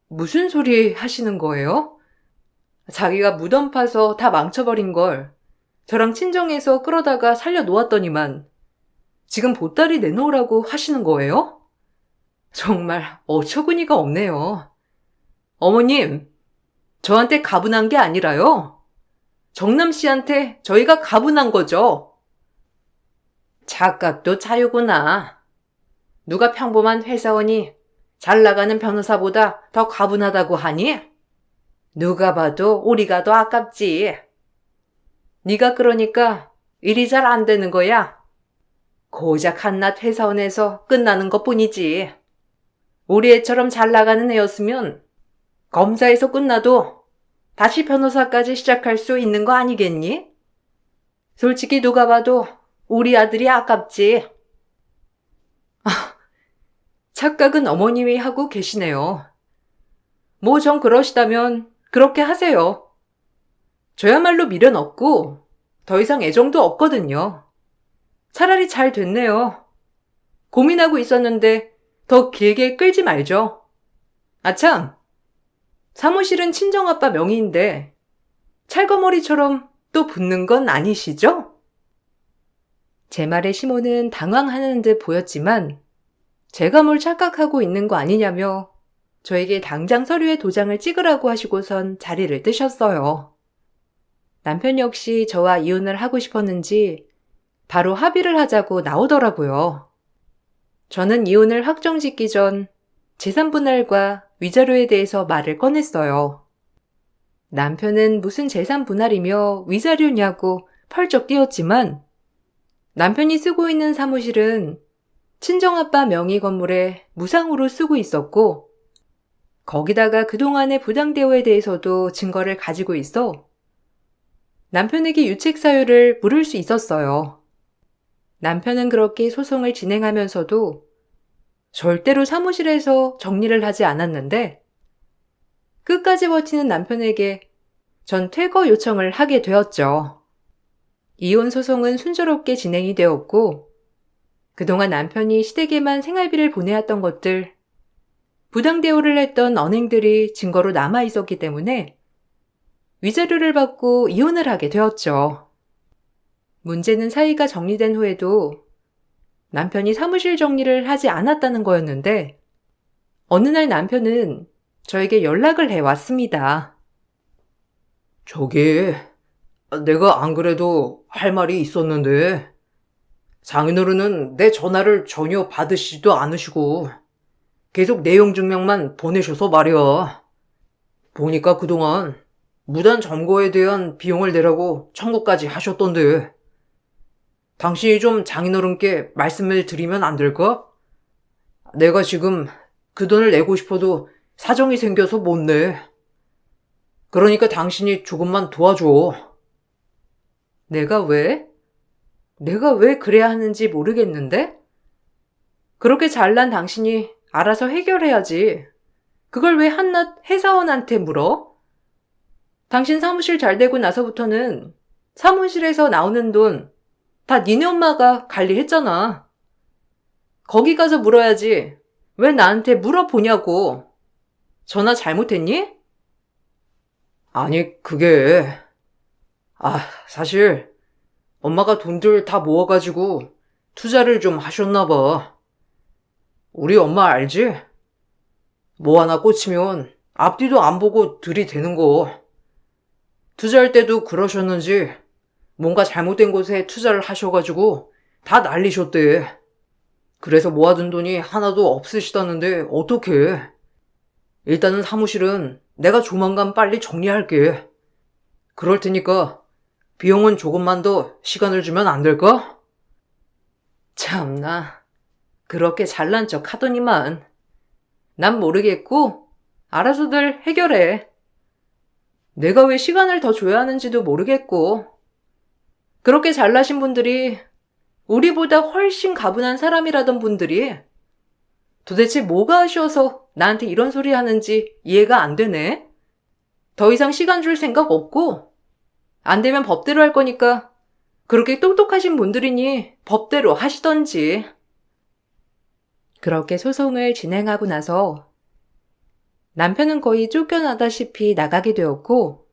무슨 소리 하시는 거예요? 자기가 무덤 파서 다 망쳐버린 걸 저랑 친정에서 끌어다가 살려놓았더니만 지금 보따리 내놓으라고 하시는 거예요? 정말 어처구니가 없네요. 어머님, 저한테 가분한 게 아니라요. 정남 씨한테 저희가 가분한 거죠. 착각도 자유구나. 누가 평범한 회사원이 잘 나가는 변호사보다 더 가분하다고 하니? 누가 봐도 우리가 더 아깝지. 네가 그러니까 일이 잘 안 되는 거야. 고작 한낱 회사원에서 끝나는 것뿐이지. 우리 애처럼 잘 나가는 애였으면 검사에서 끝나도 다시 변호사까지 시작할 수 있는 거 아니겠니? 솔직히 누가 봐도 우리 아들이 아깝지. 착각은 어머님이 하고 계시네요. 뭐 전 그러시다면 그렇게 하세요. 저야말로 미련 없고 더 이상 애정도 없거든요. 차라리 잘 됐네요. 고민하고 있었는데 더 길게 끌지 말죠. 아참, 사무실은 친정아빠 명의인데 찰거머리처럼 또 붙는 건 아니시죠? 제 말에 시모는 당황하는 듯 보였지만 제가 뭘 착각하고 있는 거 아니냐며 저에게 당장 서류에 도장을 찍으라고 하시고선 자리를 뜨셨어요. 남편 역시 저와 이혼을 하고 싶었는지 바로 합의를 하자고 나오더라고요. 저는 이혼을 확정짓기 전 재산분할과 위자료에 대해서 말을 꺼냈어요. 남편은 무슨 재산분할이며 위자료냐고 펄쩍 뛰었지만 남편이 쓰고 있는 사무실은 친정아빠 명의 건물에 무상으로 쓰고 있었고 거기다가 그동안의 부당대우에 대해서도 증거를 가지고 있어 남편에게 유책 사유를 물을 수 있었어요. 남편은 그렇게 소송을 진행하면서도 절대로 사무실에서 정리를 하지 않았는데 끝까지 버티는 남편에게 전 퇴거 요청을 하게 되었죠. 이혼 소송은 순조롭게 진행이 되었고 그동안 남편이 시댁에만 생활비를 보내왔던 것들, 부당대우를 했던 언행들이 증거로 남아 있었기 때문에 위자료를 받고 이혼을 하게 되었죠. 문제는 사이가 정리된 후에도 남편이 사무실 정리를 하지 않았다는 거였는데 어느 날 남편은 저에게 연락을 해왔습니다. 저기, 내가 안 그래도 할 말이 있었는데, 장인어른은 내 전화를 전혀 받으시지도 않으시고, 계속 내용 증명만 보내셔서 말이야. 보니까 그동안 무단 점거에 대한 비용을 내라고 청구까지 하셨던데, 당신이 좀 장인어른께 말씀을 드리면 안 될까? 내가 지금 그 돈을 내고 싶어도 사정이 생겨서 못 내. 그러니까 당신이 조금만 도와줘. 내가 왜? 내가 왜 그래야 하는지 모르겠는데? 그렇게 잘난 당신이 알아서 해결해야지. 그걸 왜 한낱 회사원한테 물어? 당신 사무실 잘 되고 나서부터는 사무실에서 나오는 돈 다 니네 엄마가 관리했잖아. 거기 가서 물어야지. 왜 나한테 물어보냐고. 전화 잘못했니? 아니, 사실 엄마가 돈들 다 모아가지고 투자를 좀 하셨나 봐. 우리 엄마 알지? 뭐 하나 꽂히면 앞뒤도 안 보고 들이대는 거. 투자할 때도 그러셨는지 뭔가 잘못된 곳에 투자를 하셔가지고 다 날리셨대. 그래서 모아둔 돈이 하나도 없으시다는데 어떡해. 일단은 사무실은 내가 조만간 빨리 정리할게. 그럴 테니까 비용은 조금만 더 시간을 주면 안 될까? 참나, 그렇게 잘난 척 하더니만 난 모르겠고, 알아서들 해결해. 내가 왜 시간을 더 줘야 하는지도 모르겠고, 그렇게 잘나신 분들이 우리보다 훨씬 가분한 사람이라던 분들이 도대체 뭐가 아쉬워서 나한테 이런 소리 하는지 이해가 안 되네. 더 이상 시간 줄 생각 없고, 안 되면 법대로 할 거니까 그렇게 똑똑하신 분들이니 법대로 하시던지. 그렇게 소송을 진행하고 나서 남편은 거의 쫓겨나다시피 나가게 되었고,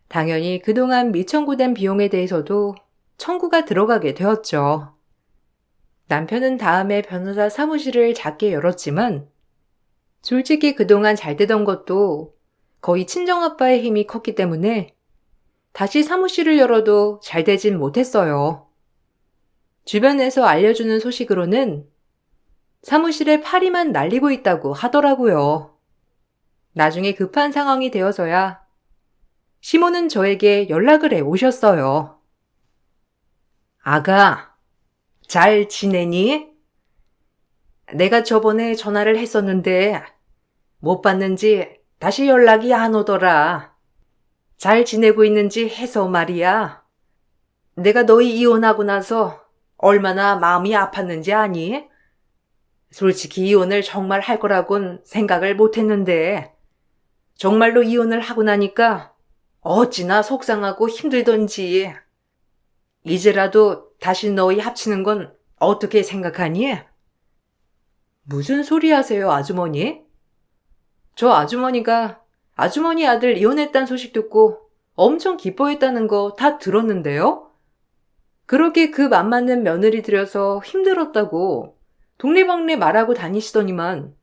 당연히 그동안 미청구된 비용에 대해서도 청구가 들어가게 되었죠. 남편은 다음에 변호사 사무실을 작게 열었지만, 솔직히 그동안 잘 되던 것도 거의 친정아빠의 힘이 컸기 때문에 다시 사무실을 열어도 잘 되진 못했어요. 주변에서 알려주는 소식으로는 사무실에 파리만 날리고 있다고 하더라고요. 나중에 급한 상황이 되어서야 시모는 저에게 연락을 해 오셨어요. 아가, 잘 지내니? 내가 저번에 전화를 했었는데 못 받는지 다시 연락이 안 오더라. 잘 지내고 있는지 해서 말이야. 내가 너희 이혼하고 나서 얼마나 마음이 아팠는지 아니? 솔직히 이혼을 정말 할 거라곤 생각을 못 했는데 정말로 이혼을 하고 나니까 어찌나 속상하고 힘들던지. 이제라도 다시 너희 합치는 건 어떻게 생각하니? 무슨 소리 하세요, 아주머니? 저 아주머니가 아주머니 아들 이혼했다는 소식 듣고 엄청 기뻐했다는 거 다 들었는데요? 그렇게 그 맘 맞는 며느리 들여서 힘들었다고 동네방네 말하고 다니시더니만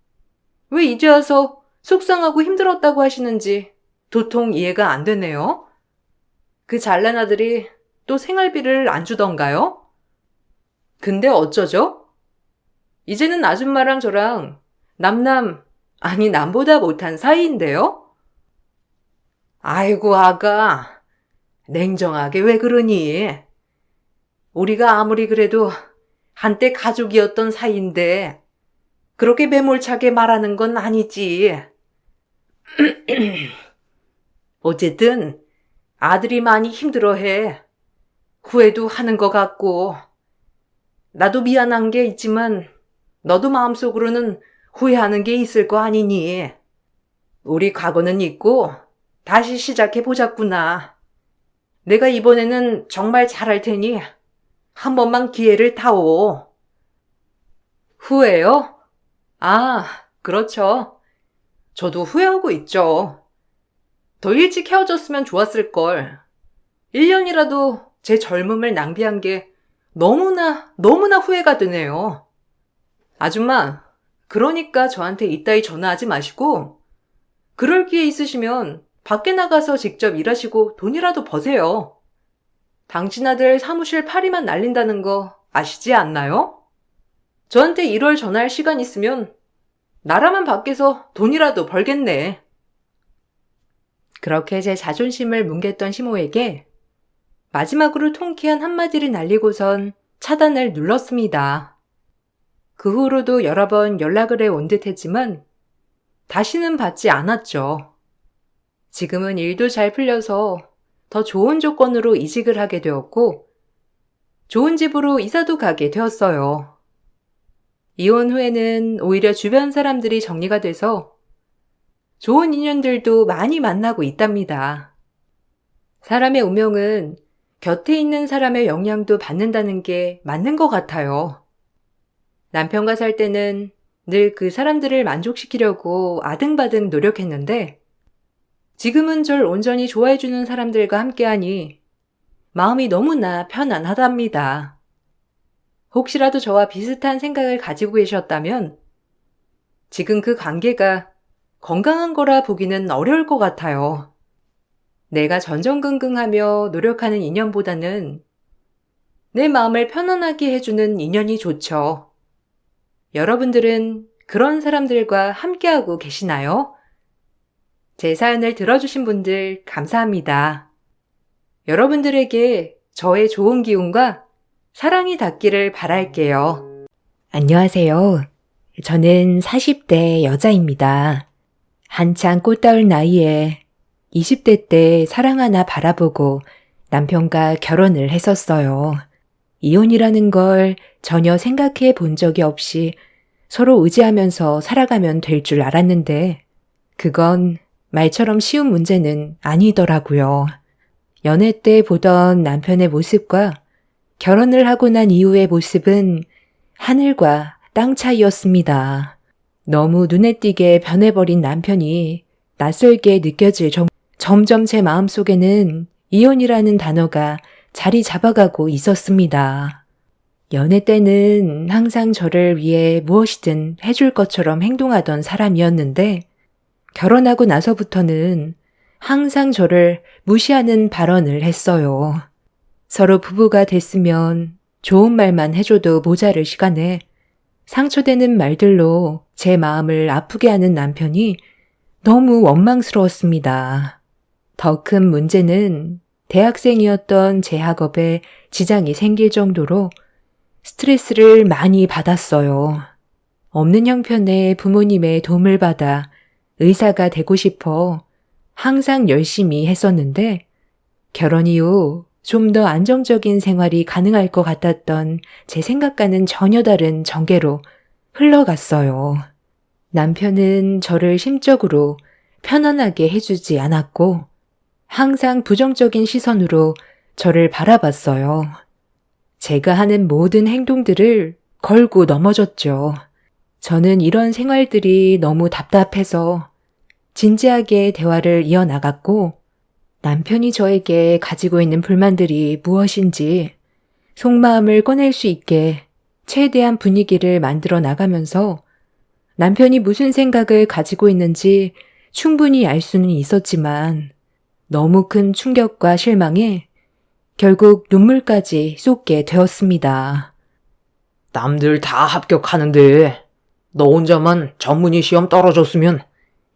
왜 이제 와서 속상하고 힘들었다고 하시는지 도통 이해가 안 되네요. 그 잘난 아들이 또 생활비를 안 주던가요? 근데 어쩌죠? 이제는 아줌마랑 저랑 아니 남보다 못한 사이인데요? 아이고 아가, 냉정하게 왜 그러니? 우리가 아무리 그래도 한때 가족이었던 사이인데 그렇게 매몰차게 말하는 건 아니지. 어쨌든 아들이 많이 힘들어해. 후회도 하는 것 같고. 나도 미안한 게 있지만 너도 마음속으로는 후회하는 게 있을 거 아니니. 우리 과거는 잊고 다시 시작해보자꾸나. 내가 이번에는 정말 잘할 테니 한 번만 기회를 타오. 후회요? 아, 그렇죠. 저도 후회하고 있죠. 더 일찍 헤어졌으면 좋았을걸. 1년이라도 제 젊음을 낭비한 게 너무나 후회가 되네요. 아줌마, 그러니까 저한테 이따위 전화하지 마시고 그럴 기회 있으시면 밖에 나가서 직접 일하시고 돈이라도 버세요. 당신 아들 사무실 파리만 날린다는 거 아시지 않나요? 저한테 1월 전화할 시간 있으면 나라만 밖에서 돈이라도 벌겠네. 그렇게 제 자존심을 뭉갰던 시모에게 마지막으로 통쾌한 한마디를 날리고선 차단을 눌렀습니다. 그 후로도 여러 번 연락을 해 온 듯 했지만 다시는 받지 않았죠. 지금은 일도 잘 풀려서 더 좋은 조건으로 이직을 하게 되었고 좋은 집으로 이사도 가게 되었어요. 이혼 후에는 오히려 주변 사람들이 정리가 돼서 좋은 인연들도 많이 만나고 있답니다. 사람의 운명은 곁에 있는 사람의 영향도 받는다는 게 맞는 것 같아요. 남편과 살 때는 늘 그 사람들을 만족시키려고 아등바등 노력했는데 지금은 절 온전히 좋아해주는 사람들과 함께하니 마음이 너무나 편안하답니다. 혹시라도 저와 비슷한 생각을 가지고 계셨다면 지금 그 관계가 건강한 거라 보기는 어려울 것 같아요. 내가 전전긍긍하며 노력하는 인연보다는 내 마음을 편안하게 해주는 인연이 좋죠. 여러분들은 그런 사람들과 함께하고 계시나요? 제 사연을 들어주신 분들 감사합니다. 여러분들에게 저의 좋은 기운과 사랑이 닿기를 바랄게요. 안녕하세요. 저는 40대 여자입니다. 한창 꽃다울 나이에 20대 때 사랑 하나 바라보고 남편과 결혼을 했었어요. 이혼이라는 걸 전혀 생각해 본 적이 없이 서로 의지하면서 살아가면 될 줄 알았는데 그건 말처럼 쉬운 문제는 아니더라고요. 연애 때 보던 남편의 모습과 결혼을 하고 난 이후의 모습은 하늘과 땅 차이였습니다. 너무 눈에 띄게 변해버린 남편이 낯설게 느껴질 점점 제 마음속에는 이혼이라는 단어가 자리 잡아가고 있었습니다. 연애 때는 항상 저를 위해 무엇이든 해줄 것처럼 행동하던 사람이었는데 결혼하고 나서부터는 항상 저를 무시하는 발언을 했어요. 서로 부부가 됐으면 좋은 말만 해줘도 모자랄 시간에 상처되는 말들로 제 마음을 아프게 하는 남편이 너무 원망스러웠습니다. 더 큰 문제는 대학생이었던 제 학업에 지장이 생길 정도로 스트레스를 많이 받았어요. 없는 형편의 부모님의 도움을 받아 의사가 되고 싶어 항상 열심히 했었는데 결혼 이후 좀 더 안정적인 생활이 가능할 것 같았던 제 생각과는 전혀 다른 전개로 흘러갔어요. 남편은 저를 심적으로 편안하게 해주지 않았고 항상 부정적인 시선으로 저를 바라봤어요. 제가 하는 모든 행동들을 걸고 넘어졌죠. 저는 이런 생활들이 너무 답답해서 진지하게 대화를 이어나갔고 남편이 저에게 가지고 있는 불만들이 무엇인지 속마음을 꺼낼 수 있게 최대한 분위기를 만들어 나가면서 남편이 무슨 생각을 가지고 있는지 충분히 알 수는 있었지만 너무 큰 충격과 실망에 결국 눈물까지 쏟게 되었습니다. 남들 다 합격하는데 너 혼자만 전문의 시험 떨어졌으면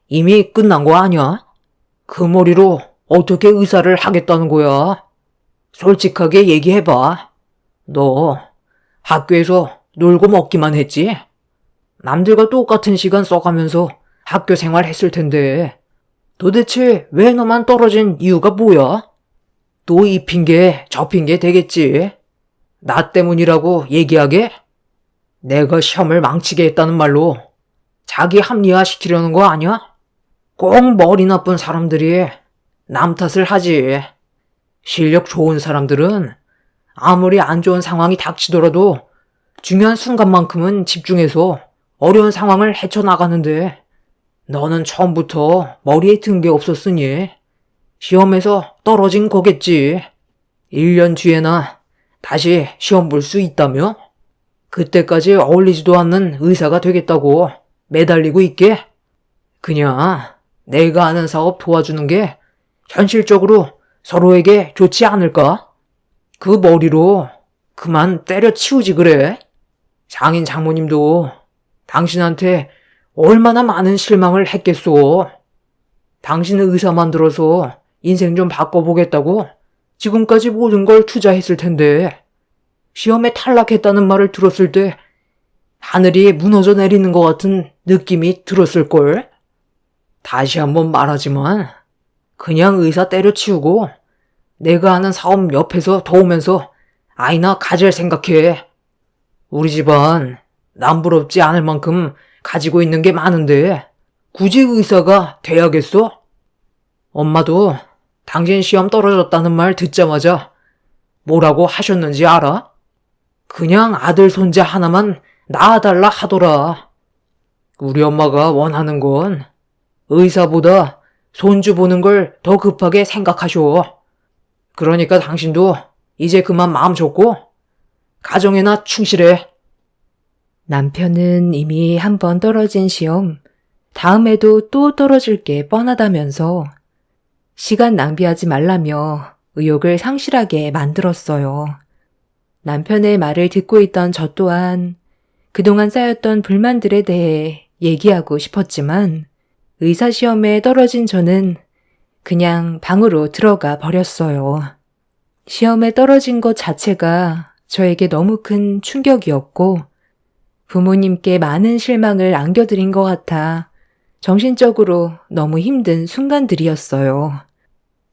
이미 끝난 거 아니야? 그 머리로 어떻게 의사를 하겠다는 거야? 솔직하게 얘기해봐. 너 학교에서 놀고 먹기만 했지? 남들과 똑같은 시간 써가면서 학교 생활 했을 텐데 도대체 왜 너만 떨어진 이유가 뭐야? 또 이 핑계 저 핑계 되겠지. 나 때문이라고 얘기하게? 내가 시험을 망치게 했다는 말로 자기 합리화시키려는 거 아니야? 꼭 머리 나쁜 사람들이 남 탓을 하지. 실력 좋은 사람들은 아무리 안 좋은 상황이 닥치더라도 중요한 순간만큼은 집중해서 어려운 상황을 헤쳐나가는데 너는 처음부터 머리에 든 게 없었으니 시험에서 떨어진 거겠지. 1년 뒤에나 다시 시험 볼 수 있다며? 그때까지 어울리지도 않는 의사가 되겠다고 매달리고 있게? 그냥 내가 아는 사업 도와주는 게 현실적으로 서로에게 좋지 않을까? 그 머리로 그만 때려치우지 그래. 장인 장모님도 당신한테 얼마나 많은 실망을 했겠소. 당신은 의사 만들어서 인생 좀 바꿔보겠다고 지금까지 모든 걸 투자했을 텐데 시험에 탈락했다는 말을 들었을 때 하늘이 무너져 내리는 것 같은 느낌이 들었을걸? 다시 한번 말하지만 그냥 의사 때려치우고 내가 하는 사업 옆에서 도우면서 아이나 가질 생각해. 우리 집안 남부럽지 않을 만큼 가지고 있는 게 많은데 굳이 의사가 돼야겠어? 엄마도 당신 시험 떨어졌다는 말 듣자마자 뭐라고 하셨는지 알아? 그냥 아들 손자 하나만 낳아달라 하더라. 우리 엄마가 원하는 건 의사보다 손주 보는 걸 더 급하게 생각하셔. 그러니까 당신도 이제 그만 마음 접고 가정에나 충실해. 남편은 이미 한 번 떨어진 시험, 다음에도 또 떨어질 게 뻔하다면서 시간 낭비하지 말라며 의욕을 상실하게 만들었어요. 남편의 말을 듣고 있던 저 또한 그동안 쌓였던 불만들에 대해 얘기하고 싶었지만 의사시험에 떨어진 저는 그냥 방으로 들어가 버렸어요. 시험에 떨어진 것 자체가 저에게 너무 큰 충격이었고 부모님께 많은 실망을 안겨드린 것 같아 정신적으로 너무 힘든 순간들이었어요.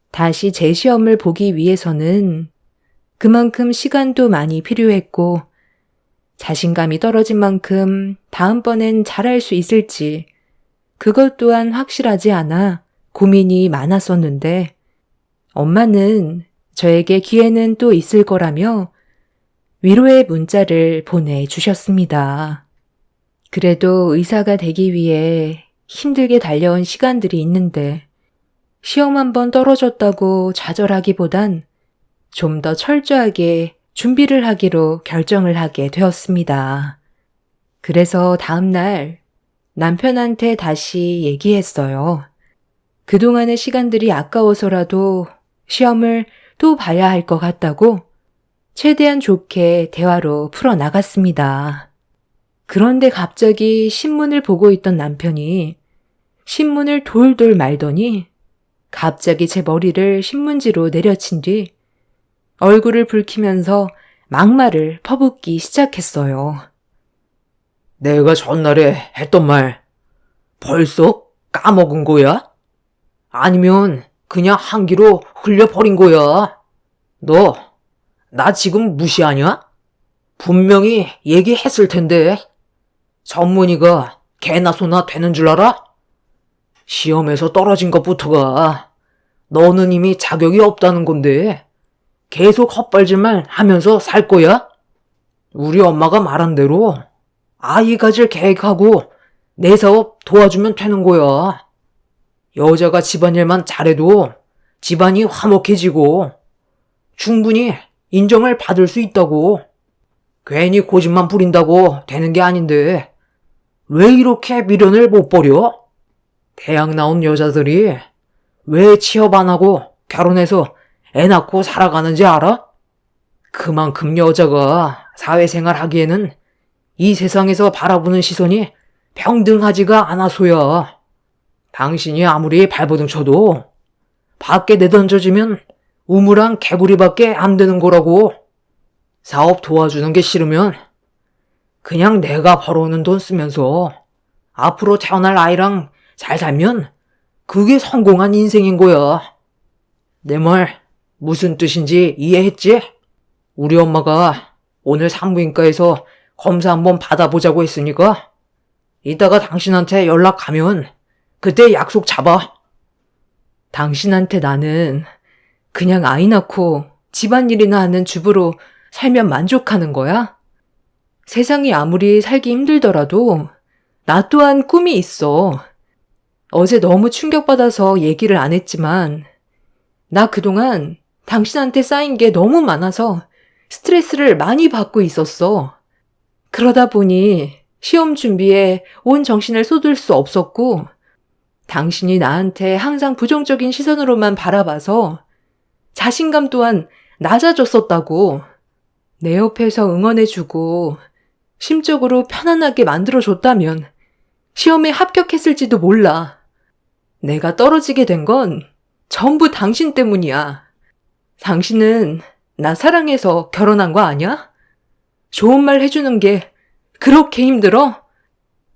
다시 제 시험을 보기 위해서는 그만큼 시간도 많이 필요했고 자신감이 떨어진 만큼 다음번엔 잘할 수 있을지 그것 또한 확실하지 않아 고민이 많았었는데 엄마는 저에게 기회는 또 있을 거라며 위로의 문자를 보내주셨습니다. 그래도 의사가 되기 위해 힘들게 달려온 시간들이 있는데 시험 한 번 떨어졌다고 좌절하기보단 좀 더 철저하게 준비를 하기로 결정을 하게 되었습니다. 그래서 다음날 남편한테 다시 얘기했어요. 그동안의 시간들이 아까워서라도 시험을 또 봐야 할 것 같다고 최대한 좋게 대화로 풀어나갔습니다. 그런데 갑자기 신문을 보고 있던 남편이 신문을 돌돌 말더니 갑자기 제 머리를 신문지로 내려친 뒤 얼굴을 붉히면서 막말을 퍼붓기 시작했어요. 내가 전날에 했던 말 벌써 까먹은 거야? 아니면 그냥 한기로 흘려버린 거야? 너, 나 지금 무시하냐? 분명히 얘기했을 텐데. 전문의가 개나 소나 되는 줄 알아? 시험에서 떨어진 것부터가 너는 이미 자격이 없다는 건데 계속 헛발질만 하면서 살 거야? 우리 엄마가 말한 대로 아이 가질 계획하고 내 사업 도와주면 되는 거야. 여자가 집안일만 잘해도 집안이 화목해지고 충분히 인정을 받을 수 있다고. 괜히 고집만 부린다고 되는 게 아닌데 왜 이렇게 미련을 못 버려? 대학 나온 여자들이 왜 취업 안 하고 결혼해서 애 낳고 살아가는지 알아? 그만큼 여자가 사회생활 하기에는 이 세상에서 바라보는 시선이 평등하지가 않아서야. 당신이 아무리 발버둥 쳐도 밖에 내던져지면 우물안 개구리밖에 안 되는 거라고. 사업 도와주는 게 싫으면 그냥 내가 벌어오는 돈 쓰면서 앞으로 태어날 아이랑 잘 살면 그게 성공한 인생인 거야. 내 말 무슨 뜻인지 이해했지? 우리 엄마가 오늘 산부인과에서 검사 한번 받아보자고 했으니까 이따가 당신한테 연락하면 그때 약속 잡아. 당신한테 나는 그냥 아이 낳고 집안일이나 하는 주부로 살면 만족하는 거야? 세상이 아무리 살기 힘들더라도 나 또한 꿈이 있어. 어제 너무 충격받아서 얘기를 안 했지만 나 그동안 당신한테 쌓인 게 너무 많아서 스트레스를 많이 받고 있었어. 그러다 보니 시험 준비에 온 정신을 쏟을 수 없었고 당신이 나한테 항상 부정적인 시선으로만 바라봐서 자신감 또한 낮아졌었다고. 내 옆에서 응원해주고 심적으로 편안하게 만들어줬다면 시험에 합격했을지도 몰라. 내가 떨어지게 된 건 전부 당신 때문이야. 당신은 나 사랑해서 결혼한 거 아니야? 좋은 말 해주는 게 그렇게 힘들어?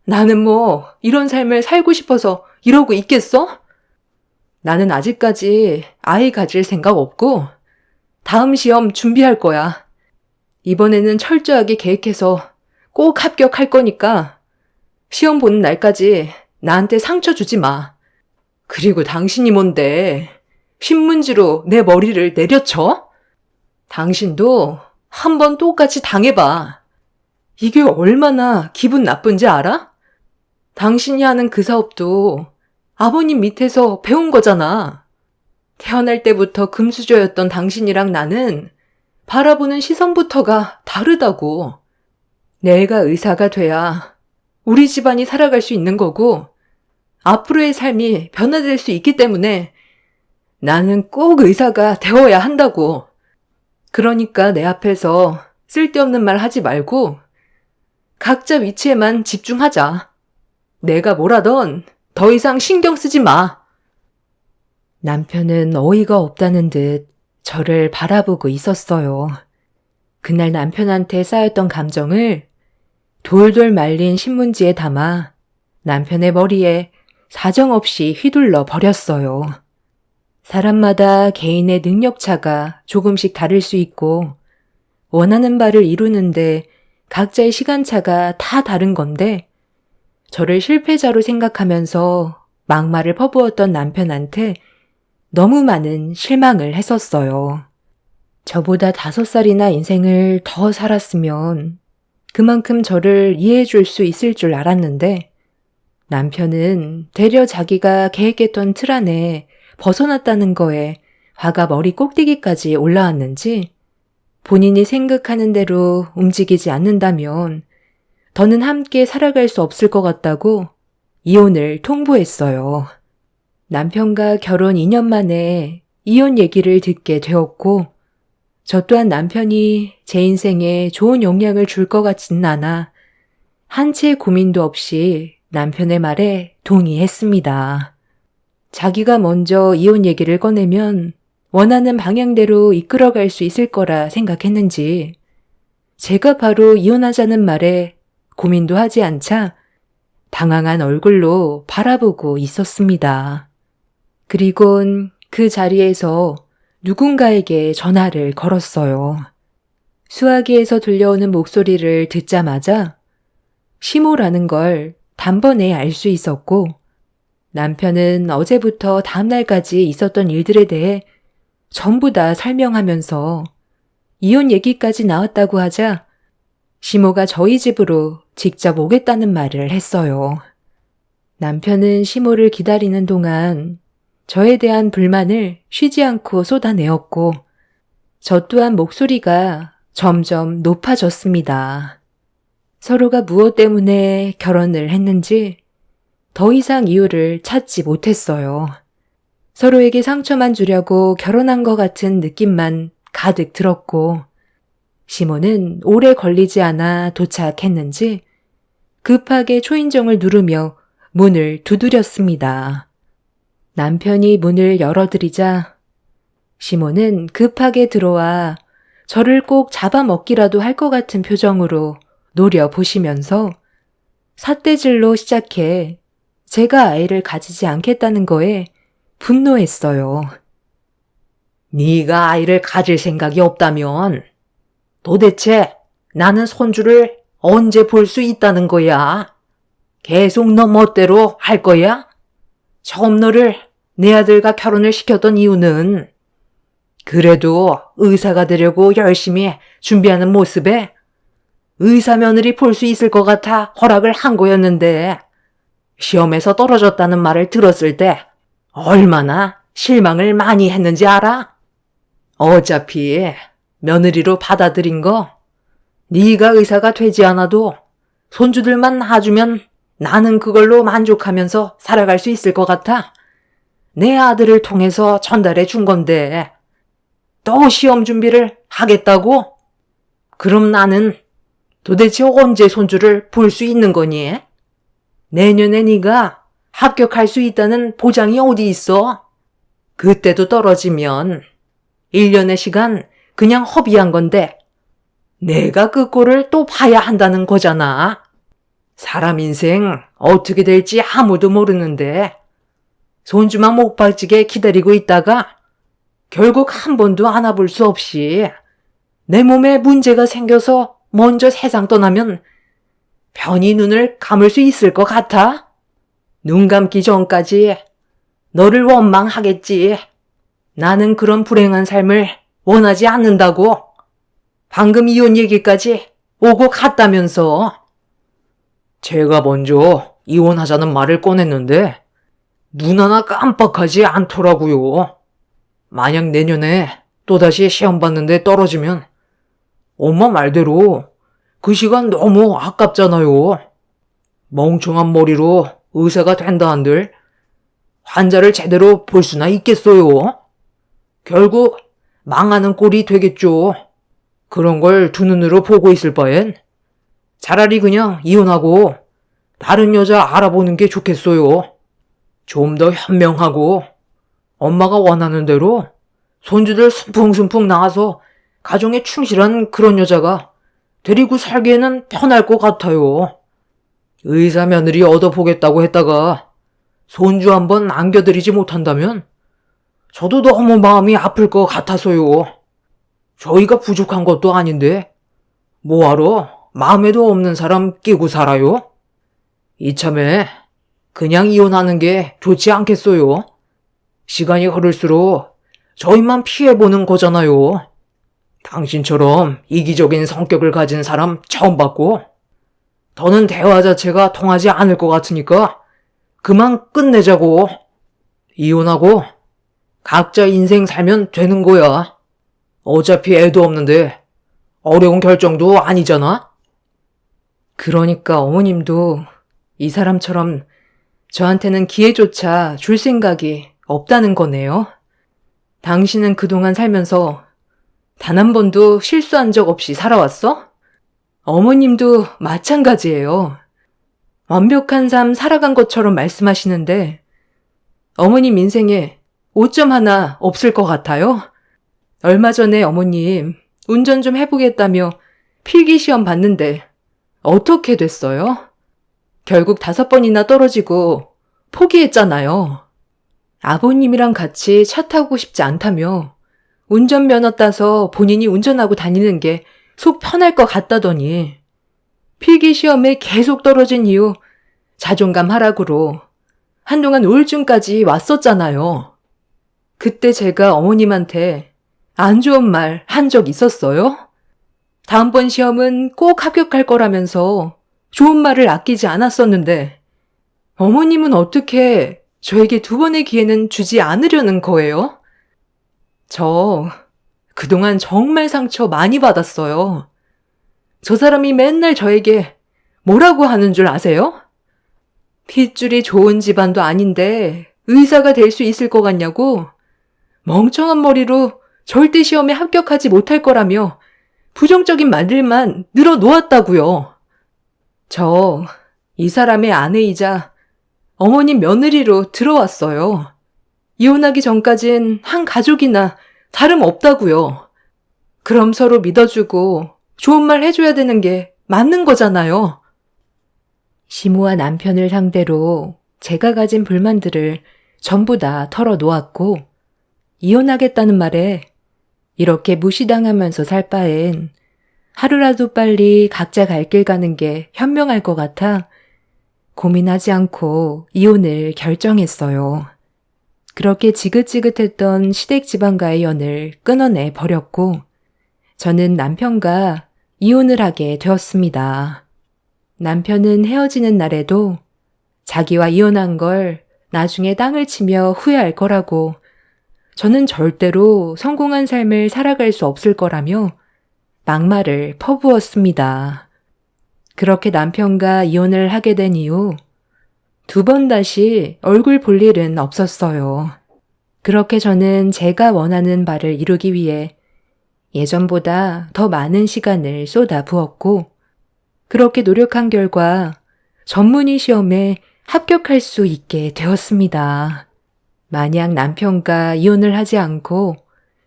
나는 뭐 이런 삶을 살고 싶어서 이러고 있겠어? 나는 아직까지 아이 가질 생각 없고 다음 시험 준비할 거야. 이번에는 철저하게 계획해서 꼭 합격할 거니까 시험 보는 날까지 나한테 상처 주지 마. 그리고 당신이 뭔데 신문지로 내 머리를 내려쳐? 당신도 한번 똑같이 당해봐. 이게 얼마나 기분 나쁜지 알아? 당신이 하는 그 사업도 아버님 밑에서 배운 거잖아. 태어날 때부터 금수저였던 당신이랑 나는 바라보는 시선부터가 다르다고. 내가 의사가 돼야 우리 집안이 살아갈 수 있는 거고 앞으로의 삶이 변화될 수 있기 때문에 나는 꼭 의사가 되어야 한다고. 그러니까 내 앞에서 쓸데없는 말 하지 말고 각자 위치에만 집중하자. 내가 뭘 하던 더 이상 신경 쓰지 마. 남편은 어이가 없다는 듯 저를 바라보고 있었어요. 그날 남편한테 쌓였던 감정을 돌돌 말린 신문지에 담아 남편의 머리에 사정없이 휘둘러 버렸어요. 사람마다 개인의 능력차가 조금씩 다를 수 있고 원하는 바를 이루는데 각자의 시간차가 다 다른 건데 저를 실패자로 생각하면서 막말을 퍼부었던 남편한테 너무 많은 실망을 했었어요. 저보다 5살이나 인생을 더 살았으면 그만큼 저를 이해해 줄 수 있을 줄 알았는데 남편은 되려 자기가 계획했던 틀 안에 벗어났다는 거에 화가 머리 꼭대기까지 올라왔는지 본인이 생각하는 대로 움직이지 않는다면 더는 함께 살아갈 수 없을 것 같다고 이혼을 통보했어요. 남편과 결혼 2년 만에 이혼 얘기를 듣게 되었고 저 또한 남편이 제 인생에 좋은 영향을 줄 것 같지는 않아 한치의 고민도 없이 남편의 말에 동의했습니다. 자기가 먼저 이혼 얘기를 꺼내면 원하는 방향대로 이끌어갈 수 있을 거라 생각했는지 제가 바로 이혼하자는 말에 고민도 하지 않자 당황한 얼굴로 바라보고 있었습니다. 그리곤 그 자리에서 누군가에게 전화를 걸었어요. 수화기에서 들려오는 목소리를 듣자마자 시모라는 걸 단번에 알 수 있었고 남편은 어제부터 다음날까지 있었던 일들에 대해 전부 다 설명하면서 이혼 얘기까지 나왔다고 하자 시모가 저희 집으로 직접 오겠다는 말을 했어요. 남편은 시모를 기다리는 동안 저에 대한 불만을 쉬지 않고 쏟아내었고 저 또한 목소리가 점점 높아졌습니다. 서로가 무엇 때문에 결혼을 했는지 더 이상 이유를 찾지 못했어요. 서로에게 상처만 주려고 결혼한 것 같은 느낌만 가득 들었고 시모는 오래 걸리지 않아 도착했는지 급하게 초인종을 누르며 문을 두드렸습니다. 남편이 문을 열어드리자 시모는 급하게 들어와 저를 꼭 잡아먹기라도 할 것 같은 표정으로 노려보시면서 삿대질로 시작해 제가 아이를 가지지 않겠다는 거에 분노했어요. 네가 아이를 가질 생각이 없다면 도대체 나는 손주를 언제 볼 수 있다는 거야? 계속 너 멋대로 할 거야? 처음 너를 내 아들과 결혼을 시켰던 이유는 그래도 의사가 되려고 열심히 준비하는 모습에 의사 며느리 볼 수 있을 것 같아 허락을 한 거였는데 시험에서 떨어졌다는 말을 들었을 때 얼마나 실망을 많이 했는지 알아? 어차피 며느리로 받아들인 거 네가 의사가 되지 않아도 손주들만 낳아주면 나는 그걸로 만족하면서 살아갈 수 있을 것 같아. 내 아들을 통해서 전달해 준 건데 또 시험 준비를 하겠다고? 그럼 나는 도대체 언제 손주를 볼 수 있는 거니? 내년에 네가 합격할 수 있다는 보장이 어디 있어? 그때도 떨어지면 1년의 시간 그냥 허비한 건데 내가 그 꼴을 또 봐야 한다는 거잖아. 사람 인생 어떻게 될지 아무도 모르는데 손주만 못 빠지게 기다리고 있다가 결국 한 번도 안아볼 수 없이 내 몸에 문제가 생겨서 먼저 세상 떠나면 편히 눈을 감을 수 있을 것 같아? 눈 감기 전까지 너를 원망하겠지. 나는 그런 불행한 삶을 원하지 않는다고. 방금 이혼 얘기까지 오고 갔다면서. 제가 먼저 이혼하자는 말을 꺼냈는데 눈 하나 깜빡하지 않더라고요. 만약 내년에 또다시 시험 봤는데 떨어지면 엄마 말대로 그 시간 너무 아깝잖아요. 멍청한 머리로 의사가 된다 한들 환자를 제대로 볼 수나 있겠어요? 결국 망하는 꼴이 되겠죠. 그런 걸 두 눈으로 보고 있을 바엔 차라리 그냥 이혼하고 다른 여자 알아보는 게 좋겠어요. 좀 더 현명하고 엄마가 원하는 대로 손주들 순풍순풍 낳아서 가정에 충실한 그런 여자가 데리고 살기에는 편할 것 같아요. 의사 며느리 얻어보겠다고 했다가 손주 한번 안겨드리지 못한다면 저도 너무 마음이 아플 것 같아서요. 저희가 부족한 것도 아닌데 뭐하러 마음에도 없는 사람 끼고 살아요? 이참에 그냥 이혼하는 게 좋지 않겠어요? 시간이 흐를수록 저희만 피해보는 거잖아요. 당신처럼 이기적인 성격을 가진 사람 처음 봤고, 더는 대화 자체가 통하지 않을 것 같으니까 그만 끝내자고. 이혼하고 각자 인생 살면 되는 거야. 어차피 애도 없는데 어려운 결정도 아니잖아? 그러니까 어머님도 이 사람처럼 저한테는 기회조차 줄 생각이 없다는 거네요. 당신은 그동안 살면서 단 한 번도 실수한 적 없이 살아왔어? 어머님도 마찬가지예요. 완벽한 삶 살아간 것처럼 말씀하시는데 어머님 인생에 오점 하나 없을 것 같아요? 얼마 전에 어머님 운전 좀 해보겠다며 필기시험 봤는데 어떻게 됐어요? 결국 5번이나 떨어지고 포기했잖아요. 아버님이랑 같이 차 타고 싶지 않다며 운전면허 따서 본인이 운전하고 다니는 게 속 편할 것 같다더니 필기시험에 계속 떨어진 이후 자존감 하락으로 한동안 우울증까지 왔었잖아요. 그때 제가 어머님한테 안 좋은 말 한 적 있었어요? 다음번 시험은 꼭 합격할 거라면서 좋은 말을 아끼지 않았었는데 어머님은 어떻게 저에게 2번의 기회는 주지 않으려는 거예요? 저 그동안 정말 상처 많이 받았어요. 저 사람이 맨날 저에게 뭐라고 하는 줄 아세요? 핏줄이 좋은 집안도 아닌데 의사가 될 수 있을 것 같냐고 멍청한 머리로 절대 시험에 합격하지 못할 거라며 부정적인 말들만 늘어놓았다고요. 저 이 사람의 아내이자 어머님 며느리로 들어왔어요. 이혼하기 전까진 한 가족이나 다름없다고요. 그럼 서로 믿어주고 좋은 말 해줘야 되는 게 맞는 거잖아요. 시모와 남편을 상대로 제가 가진 불만들을 전부 다 털어놓았고 이혼하겠다는 말에 이렇게 무시당하면서 살 바엔 하루라도 빨리 각자 갈 길 가는 게 현명할 것 같아 고민하지 않고 이혼을 결정했어요. 그렇게 지긋지긋했던 시댁 집안과의 연을 끊어내 버렸고 저는 남편과 이혼을 하게 되었습니다. 남편은 헤어지는 날에도 자기와 이혼한 걸 나중에 땅을 치며 후회할 거라고 저는 절대로 성공한 삶을 살아갈 수 없을 거라며 막말을 퍼부었습니다. 그렇게 남편과 이혼을 하게 된 이후 2번 다시 얼굴 볼 일은 없었어요. 그렇게 저는 제가 원하는 바를 이루기 위해 예전보다 더 많은 시간을 쏟아 부었고 그렇게 노력한 결과 전문의 시험에 합격할 수 있게 되었습니다. 만약 남편과 이혼을 하지 않고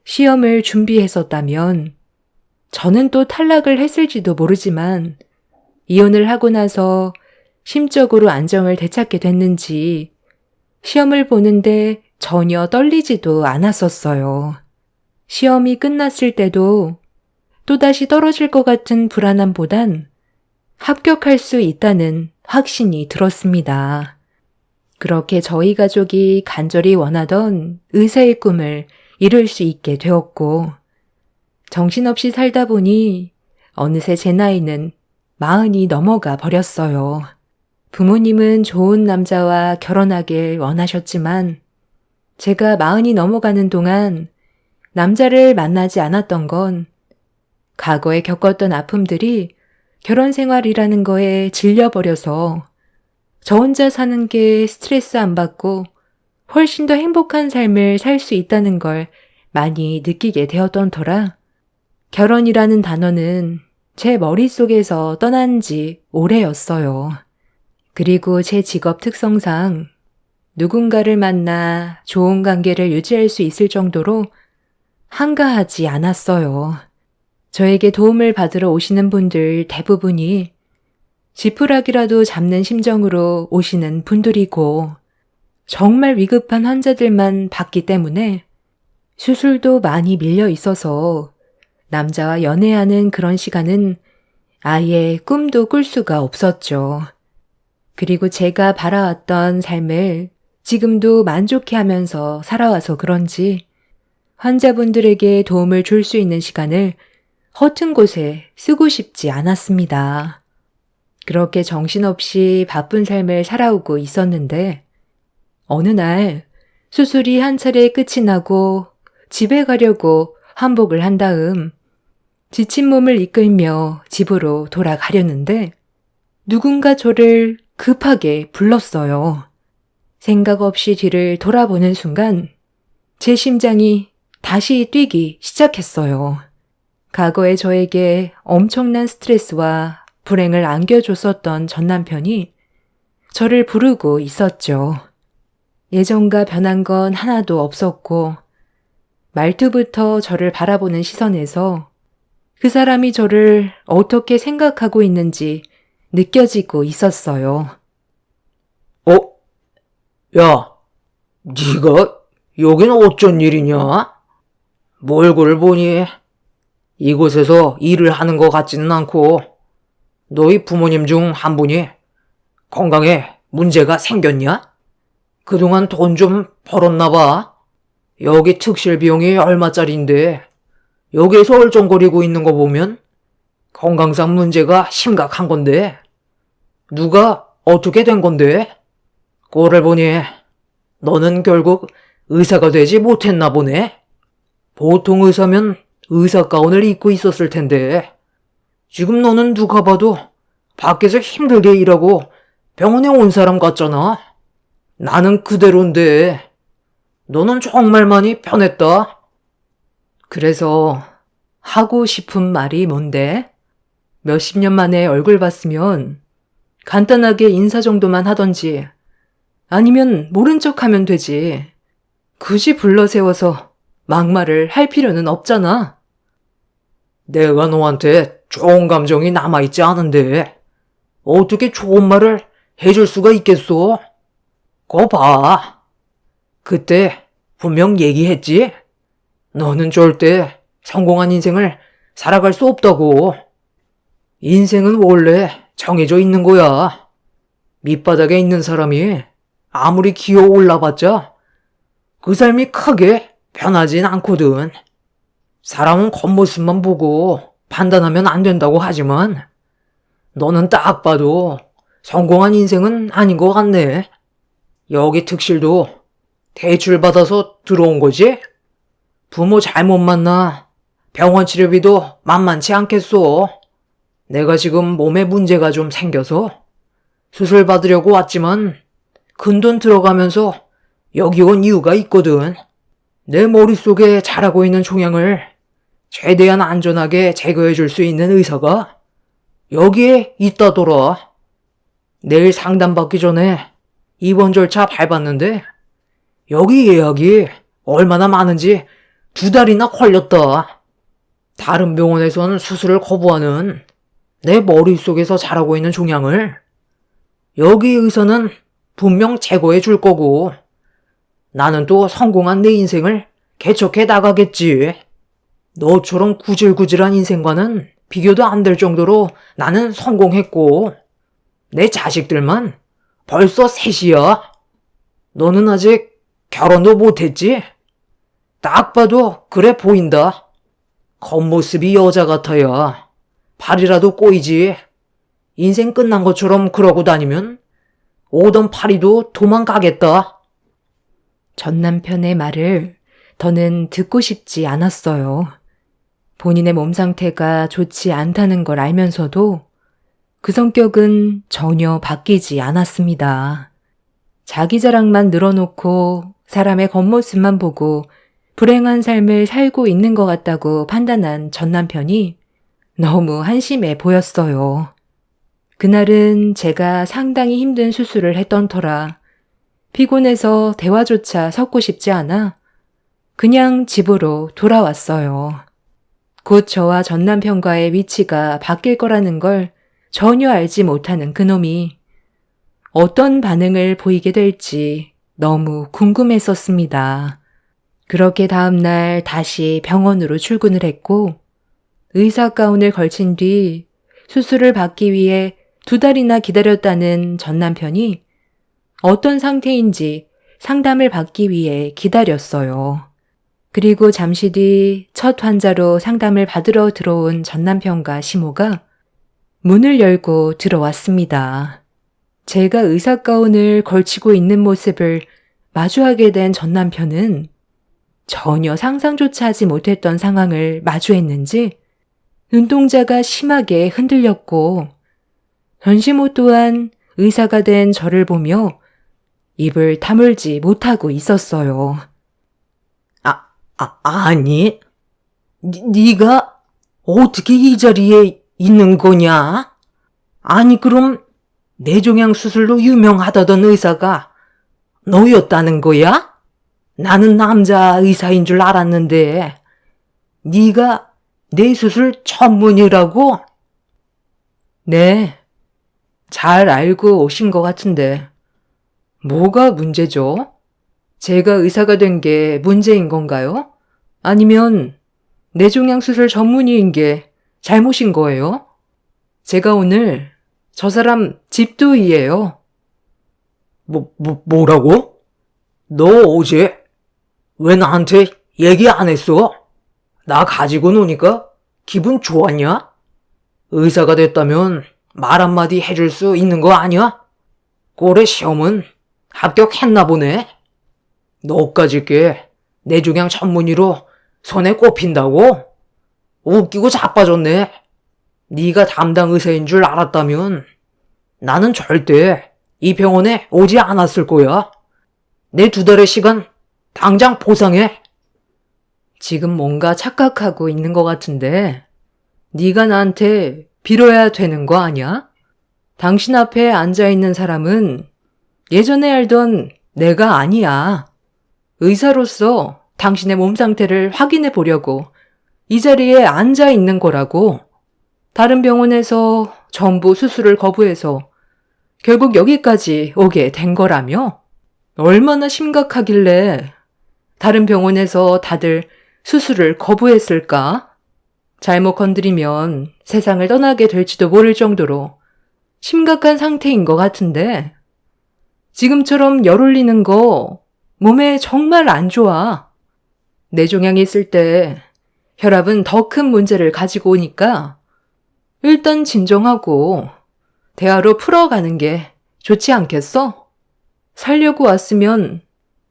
시험을 준비했었다면 저는 또 탈락을 했을지도 모르지만 이혼을 하고 나서 심적으로 안정을 되찾게 됐는지 시험을 보는데 전혀 떨리지도 않았었어요. 시험이 끝났을 때도 또다시 떨어질 것 같은 불안함보단 합격할 수 있다는 확신이 들었습니다. 그렇게 저희 가족이 간절히 원하던 의사의 꿈을 이룰 수 있게 되었고 정신없이 살다 보니 어느새 제 나이는 40이 넘어가 버렸어요. 부모님은 좋은 남자와 결혼하길 원하셨지만 제가 40이 넘어가는 동안 남자를 만나지 않았던 건 과거에 겪었던 아픔들이 결혼 생활이라는 거에 질려버려서 저 혼자 사는 게 스트레스 안 받고 훨씬 더 행복한 삶을 살 수 있다는 걸 많이 느끼게 되었던 터라 결혼이라는 단어는 제 머릿속에서 떠난 지 오래였어요. 그리고 제 직업 특성상 누군가를 만나 좋은 관계를 유지할 수 있을 정도로 한가하지 않았어요. 저에게 도움을 받으러 오시는 분들 대부분이 지푸라기라도 잡는 심정으로 오시는 분들이고 정말 위급한 환자들만 받기 때문에 수술도 많이 밀려 있어서 남자와 연애하는 그런 시간은 아예 꿈도 꿀 수가 없었죠. 그리고 제가 바라왔던 삶을 지금도 만족해 하면서 살아와서 그런지 환자분들에게 도움을 줄 수 있는 시간을 허튼 곳에 쓰고 싶지 않았습니다. 그렇게 정신없이 바쁜 삶을 살아오고 있었는데 어느 날 수술이 한 차례 끝이 나고 집에 가려고 환복을 한 다음 지친 몸을 이끌며 집으로 돌아가려는데 누군가 저를 급하게 불렀어요. 생각 없이 뒤를 돌아보는 순간 제 심장이 다시 뛰기 시작했어요. 과거에 저에게 엄청난 스트레스와 불행을 안겨줬었던 전 남편이 저를 부르고 있었죠. 예전과 변한 건 하나도 없었고 말투부터 저를 바라보는 시선에서 그 사람이 저를 어떻게 생각하고 있는지 느껴지고 있었어요. 야, 네가 여긴 어쩐 일이냐? 뭐 얼굴을 보니? 이곳에서 일을 하는 것 같지는 않고 너희 부모님 중 한 분이 건강에 문제가 생겼냐? 그동안 돈 좀 벌었나 봐. 여기 특실 비용이 얼마짜린데 여기에서 얼쩡거리고 있는 거 보면 건강상 문제가 심각한 건데 누가 어떻게 된 건데? 꼴을 보니 너는 결국 의사가 되지 못했나 보네. 보통 의사면 의사 가운을 입고 있었을 텐데 지금 너는 누가 봐도 밖에서 힘들게 일하고 병원에 온 사람 같잖아. 나는 그대로인데 너는 정말 많이 변했다. 그래서 하고 싶은 말이 뭔데? 몇십 년 만에 얼굴 봤으면 간단하게 인사 정도만 하던지 아니면 모른 척하면 되지. 굳이 불러 세워서 막말을 할 필요는 없잖아. 내가 너한테 좋은 감정이 남아있지 않은데 어떻게 좋은 말을 해줄 수가 있겠소? 거 봐. 그때 분명 얘기했지? 너는 절대 성공한 인생을 살아갈 수 없다고. 인생은 원래 정해져 있는 거야. 밑바닥에 있는 사람이 아무리 기어 올라봤자 그 삶이 크게 변하진 않거든. 사람은 겉모습만 보고 판단하면 안 된다고 하지만 너는 딱 봐도 성공한 인생은 아닌 것 같네. 여기 특실도 대출 받아서 들어온 거지? 부모 잘못 만나 병원 치료비도 만만치 않겠소. 내가 지금 몸에 문제가 좀 생겨서 수술 받으려고 왔지만 큰돈 들어가면서 여기 온 이유가 있거든. 내 머릿속에 자라고 있는 종양을 최대한 안전하게 제거해 줄 수 있는 의사가 여기에 있다더라. 내일 상담받기 전에 입원 절차 밟았는데 여기 예약이 얼마나 많은지 2달이나 걸렸다. 다른 병원에서는 수술을 거부하는 내 머릿속에서 자라고 있는 종양을 여기 의사는 분명 제거해 줄 거고 나는 또 성공한 내 인생을 개척해 나가겠지. 너처럼 구질구질한 인생과는 비교도 안 될 정도로 나는 성공했고 내 자식들만 벌써 셋이야. 너는 아직 결혼도 못했지? 딱 봐도 그래 보인다. 겉모습이 여자 같아야 팔이라도 꼬이지. 인생 끝난 것처럼 그러고 다니면 오던 파리도 도망가겠다. 전 남편의 말을 더는 듣고 싶지 않았어요. 본인의 몸 상태가 좋지 않다는 걸 알면서도 그 성격은 전혀 바뀌지 않았습니다. 자기 자랑만 늘어놓고 사람의 겉모습만 보고 불행한 삶을 살고 있는 것 같다고 판단한 전 남편이 너무 한심해 보였어요. 그날은 제가 상당히 힘든 수술을 했던 터라 피곤해서 대화조차 섞고 싶지 않아 그냥 집으로 돌아왔어요. 곧 저와 전 남편과의 위치가 바뀔 거라는 걸 전혀 알지 못하는 그놈이 어떤 반응을 보이게 될지 너무 궁금했었습니다. 그렇게 다음날 다시 병원으로 출근을 했고 의사 가운을 걸친 뒤 수술을 받기 위해 2달이나 기다렸다는 전 남편이 어떤 상태인지 상담을 받기 위해 기다렸어요. 그리고 잠시 뒤 첫 환자로 상담을 받으러 들어온 전 남편과 시모가 문을 열고 들어왔습니다. 제가 의사 가운을 걸치고 있는 모습을 마주하게 된 전 남편은 전혀 상상조차 하지 못했던 상황을 마주했는지 눈동자가 심하게 흔들렸고 전시모 또한 의사가 된 저를 보며 입을 다물지 못하고 있었어요. 아니, 네가 어떻게 이 자리에 있는 거냐? 아니, 그럼 뇌종양 수술로 유명하다던 의사가 너였다는 거야? 나는 남자 의사인 줄 알았는데 네가 뇌수술 전문이라고? 네, 잘 알고 오신 것 같은데 뭐가 문제죠? 제가 의사가 된 게 문제인 건가요? 아니면 뇌종양 수술 전문의인 게 잘못인 거예요? 제가 오늘 저 사람 집도이예요. 뭐라고? 너 어제 왜 나한테 얘기 안 했어? 나 가지고 노니까 기분 좋았냐? 의사가 됐다면 말 한마디 해줄 수 있는 거 아니야? 올해 시험은 합격했나 보네. 너까지 게 뇌종양 전문의로 손에 꼽힌다고? 웃기고 자빠졌네. 네가 담당 의사인 줄 알았다면 나는 절대 이 병원에 오지 않았을 거야. 내 2달의 시간 당장 보상해. 지금 뭔가 착각하고 있는 것 같은데 네가 나한테 빌어야 되는 거 아니야? 당신 앞에 앉아있는 사람은 예전에 알던 내가 아니야. 의사로서 당신의 몸 상태를 확인해 보려고 이 자리에 앉아 있는 거라고. 다른 병원에서 전부 수술을 거부해서 결국 여기까지 오게 된 거라며? 얼마나 심각하길래 다른 병원에서 다들 수술을 거부했을까? 잘못 건드리면 세상을 떠나게 될지도 모를 정도로 심각한 상태인 것 같은데 지금처럼 열 올리는 거 몸에 정말 안 좋아. 뇌종양이 있을 때 혈압은 더 큰 문제를 가지고 오니까 일단 진정하고 대화로 풀어가는 게 좋지 않겠어? 살려고 왔으면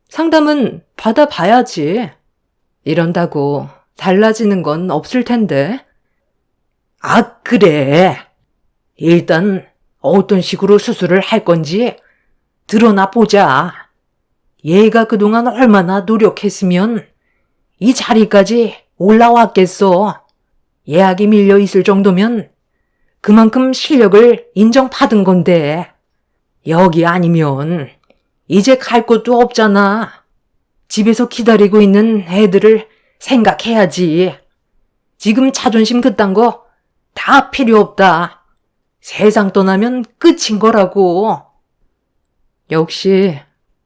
상담은 받아봐야지. 이런다고 달라지는 건 없을 텐데. 아, 그래. 일단 어떤 식으로 수술을 할 건지 드러나 보자. 얘가 그동안 얼마나 노력했으면 이 자리까지 올라왔겠어. 예약이 밀려 있을 정도면 그만큼 실력을 인정받은 건데 여기 아니면 이제 갈 곳도 없잖아. 집에서 기다리고 있는 애들을 생각해야지. 지금 자존심 그딴 거 다 필요 없다. 세상 떠나면 끝인 거라고. 역시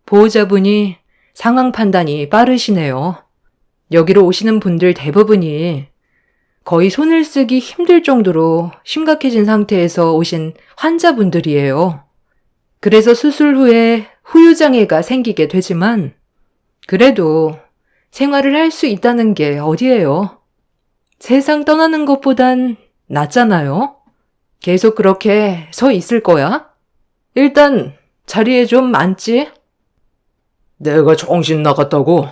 보호자분이 상황 판단이 빠르시네요. 여기로 오시는 분들 대부분이 거의 손을 쓰기 힘들 정도로 심각해진 상태에서 오신 환자분들이에요. 그래서 수술 후에 후유장애가 생기게 되지만 그래도 생활을 할 수 있다는 게 어디예요? 세상 떠나는 것보단 낫잖아요? 계속 그렇게 서 있을 거야? 일단 자리에 좀 앉지? 내가 정신 나갔다고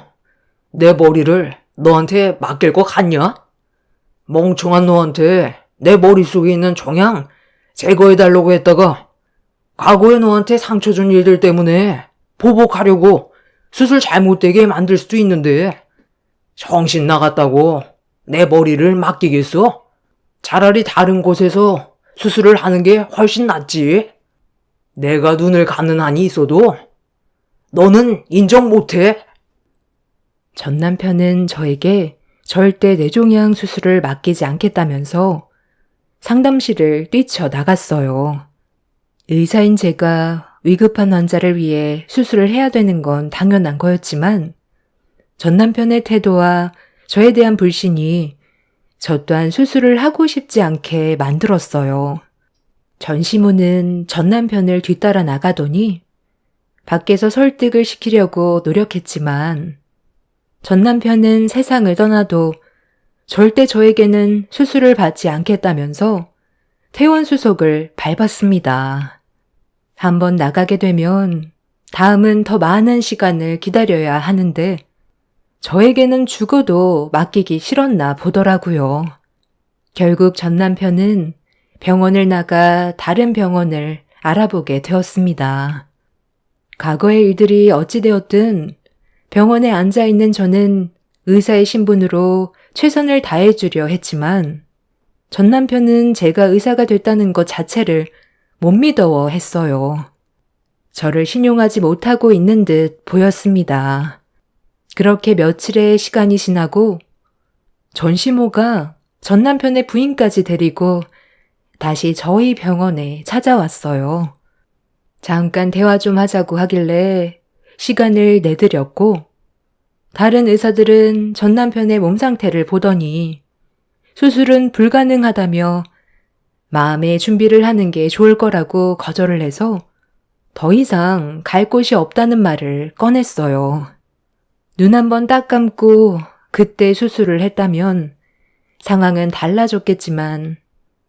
내 머리를 너한테 맡길 것 같냐? 멍청한 너한테 내 머릿속에 있는 종양 제거해달라고 했다가 과거에 너한테 상처 준 일들 때문에 보복하려고 수술 잘못되게 만들 수도 있는데 정신 나갔다고 내 머리를 맡기겠어? 차라리 다른 곳에서 수술을 하는 게 훨씬 낫지. 내가 눈을 감는 한이 있어도 너는 인정 못해. 전 남편은 저에게 절대 뇌종양 수술을 맡기지 않겠다면서 상담실을 뛰쳐나갔어요. 의사인 제가 위급한 환자를 위해 수술을 해야 되는 건 당연한 거였지만 전 남편의 태도와 저에 대한 불신이 저 또한 수술을 하고 싶지 않게 만들었어요. 전시모는 전 남편을 뒤따라 나가더니 밖에서 설득을 시키려고 노력했지만 전 남편은 세상을 떠나도 절대 저에게는 수술을 받지 않겠다면서 퇴원수속을 밟았습니다. 한번 나가게 되면 다음은 더 많은 시간을 기다려야 하는데 저에게는 죽어도 맡기기 싫었나 보더라고요. 결국 전 남편은 병원을 나가 다른 병원을 알아보게 되었습니다. 과거의 일들이 어찌되었든 병원에 앉아있는 저는 의사의 신분으로 최선을 다해주려 했지만 전 남편은 제가 의사가 됐다는 것 자체를 못 믿어 했어요. 저를 신용하지 못하고 있는 듯 보였습니다. 그렇게 며칠의 시간이 지나고 전시모가 전 남편의 부인까지 데리고 다시 저희 병원에 찾아왔어요. 잠깐 대화 좀 하자고 하길래 시간을 내드렸고 다른 의사들은 전 남편의 몸 상태를 보더니 수술은 불가능하다며 마음의 준비를 하는 게 좋을 거라고 거절을 해서 더 이상 갈 곳이 없다는 말을 꺼냈어요. 눈 한 번 딱 감고 그때 수술을 했다면 상황은 달라졌겠지만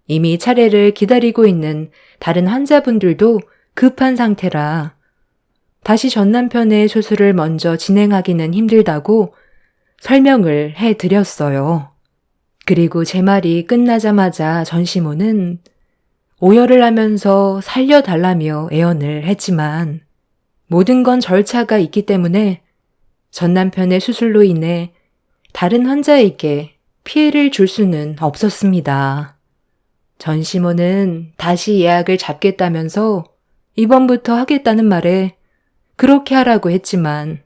이미 차례를 기다리고 있는 다른 환자분들도 급한 상태라 다시 전 남편의 수술을 먼저 진행하기는 힘들다고 설명을 해드렸어요. 그리고 제 말이 끝나자마자 전시모는 오열을 하면서 살려달라며 애원을 했지만 모든 건 절차가 있기 때문에 전 남편의 수술로 인해 다른 환자에게 피해를 줄 수는 없었습니다. 전시모는 다시 예약을 잡겠다면서 이번부터 하겠다는 말에 그렇게 하라고 했지만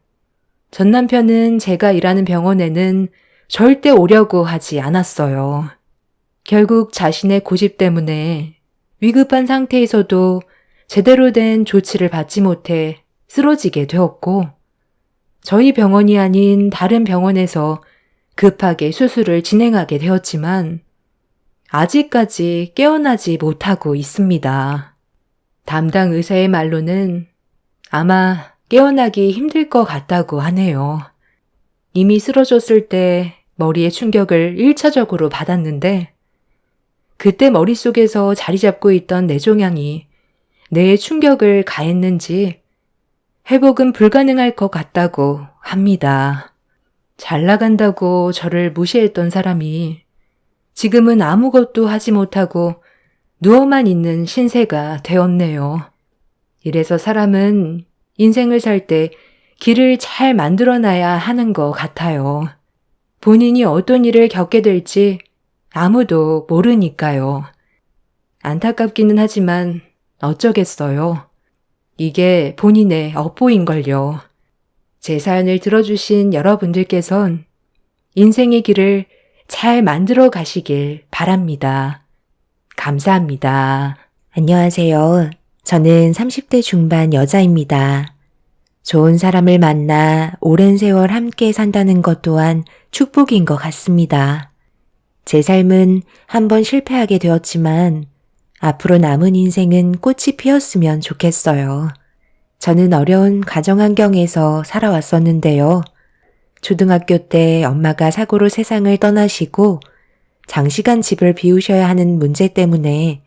전 남편은 제가 일하는 병원에는 절대 오려고 하지 않았어요. 결국 자신의 고집 때문에 위급한 상태에서도 제대로 된 조치를 받지 못해 쓰러지게 되었고 저희 병원이 아닌 다른 병원에서 급하게 수술을 진행하게 되었지만 아직까지 깨어나지 못하고 있습니다. 담당 의사의 말로는 아마 깨어나기 힘들 것 같다고 하네요. 이미 쓰러졌을 때 머리에 충격을 1차적으로 받았는데 그때 머릿속에서 자리 잡고 있던 뇌종양이 뇌에 충격을 가했는지 회복은 불가능할 것 같다고 합니다. 잘 나간다고 저를 무시했던 사람이 지금은 아무것도 하지 못하고 누워만 있는 신세가 되었네요. 이래서 사람은 인생을 살 때 길을 잘 만들어놔야 하는 것 같아요. 본인이 어떤 일을 겪게 될지 아무도 모르니까요. 안타깝기는 하지만 어쩌겠어요. 이게 본인의 업보인걸요. 제 사연을 들어주신 여러분들께선 인생의 길을 잘 만들어 가시길 바랍니다. 감사합니다. 안녕하세요. 저는 30대 중반 여자입니다. 좋은 사람을 만나 오랜 세월 함께 산다는 것 또한 축복인 것 같습니다. 제 삶은 한번 실패하게 되었지만 앞으로 남은 인생은 꽃이 피었으면 좋겠어요. 저는 어려운 가정 환경에서 살아왔었는데요. 초등학교 때 엄마가 사고로 세상을 떠나시고 장시간 집을 비우셔야 하는 문제 때문에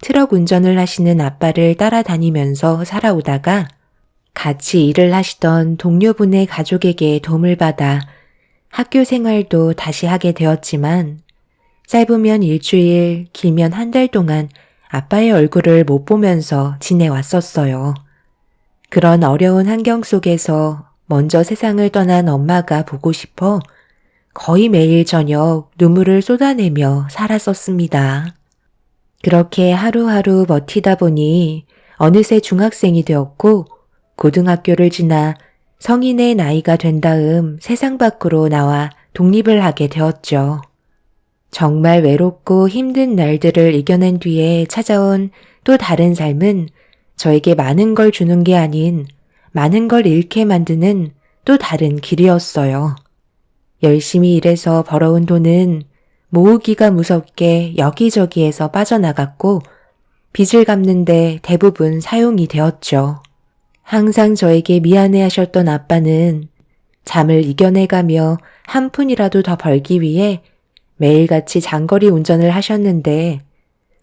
트럭 운전을 하시는 아빠를 따라다니면서 살아오다가 같이 일을 하시던 동료분의 가족에게 도움을 받아 학교 생활도 다시 하게 되었지만 짧으면 일주일, 길면 한 달 동안 아빠의 얼굴을 못 보면서 지내왔었어요. 그런 어려운 환경 속에서 먼저 세상을 떠난 엄마가 보고 싶어 거의 매일 저녁 눈물을 쏟아내며 살았었습니다. 그렇게 하루하루 버티다 보니 어느새 중학생이 되었고 고등학교를 지나 성인의 나이가 된 다음 세상 밖으로 나와 독립을 하게 되었죠. 정말 외롭고 힘든 날들을 이겨낸 뒤에 찾아온 또 다른 삶은 저에게 많은 걸 주는 게 아닌 많은 걸 잃게 만드는 또 다른 길이었어요. 열심히 일해서 벌어온 돈은 모으기가 무섭게 여기저기에서 빠져나갔고 빚을 갚는데 대부분 사용이 되었죠. 항상 저에게 미안해 하셨던 아빠는 잠을 이겨내가며 한 푼이라도 더 벌기 위해 매일같이 장거리 운전을 하셨는데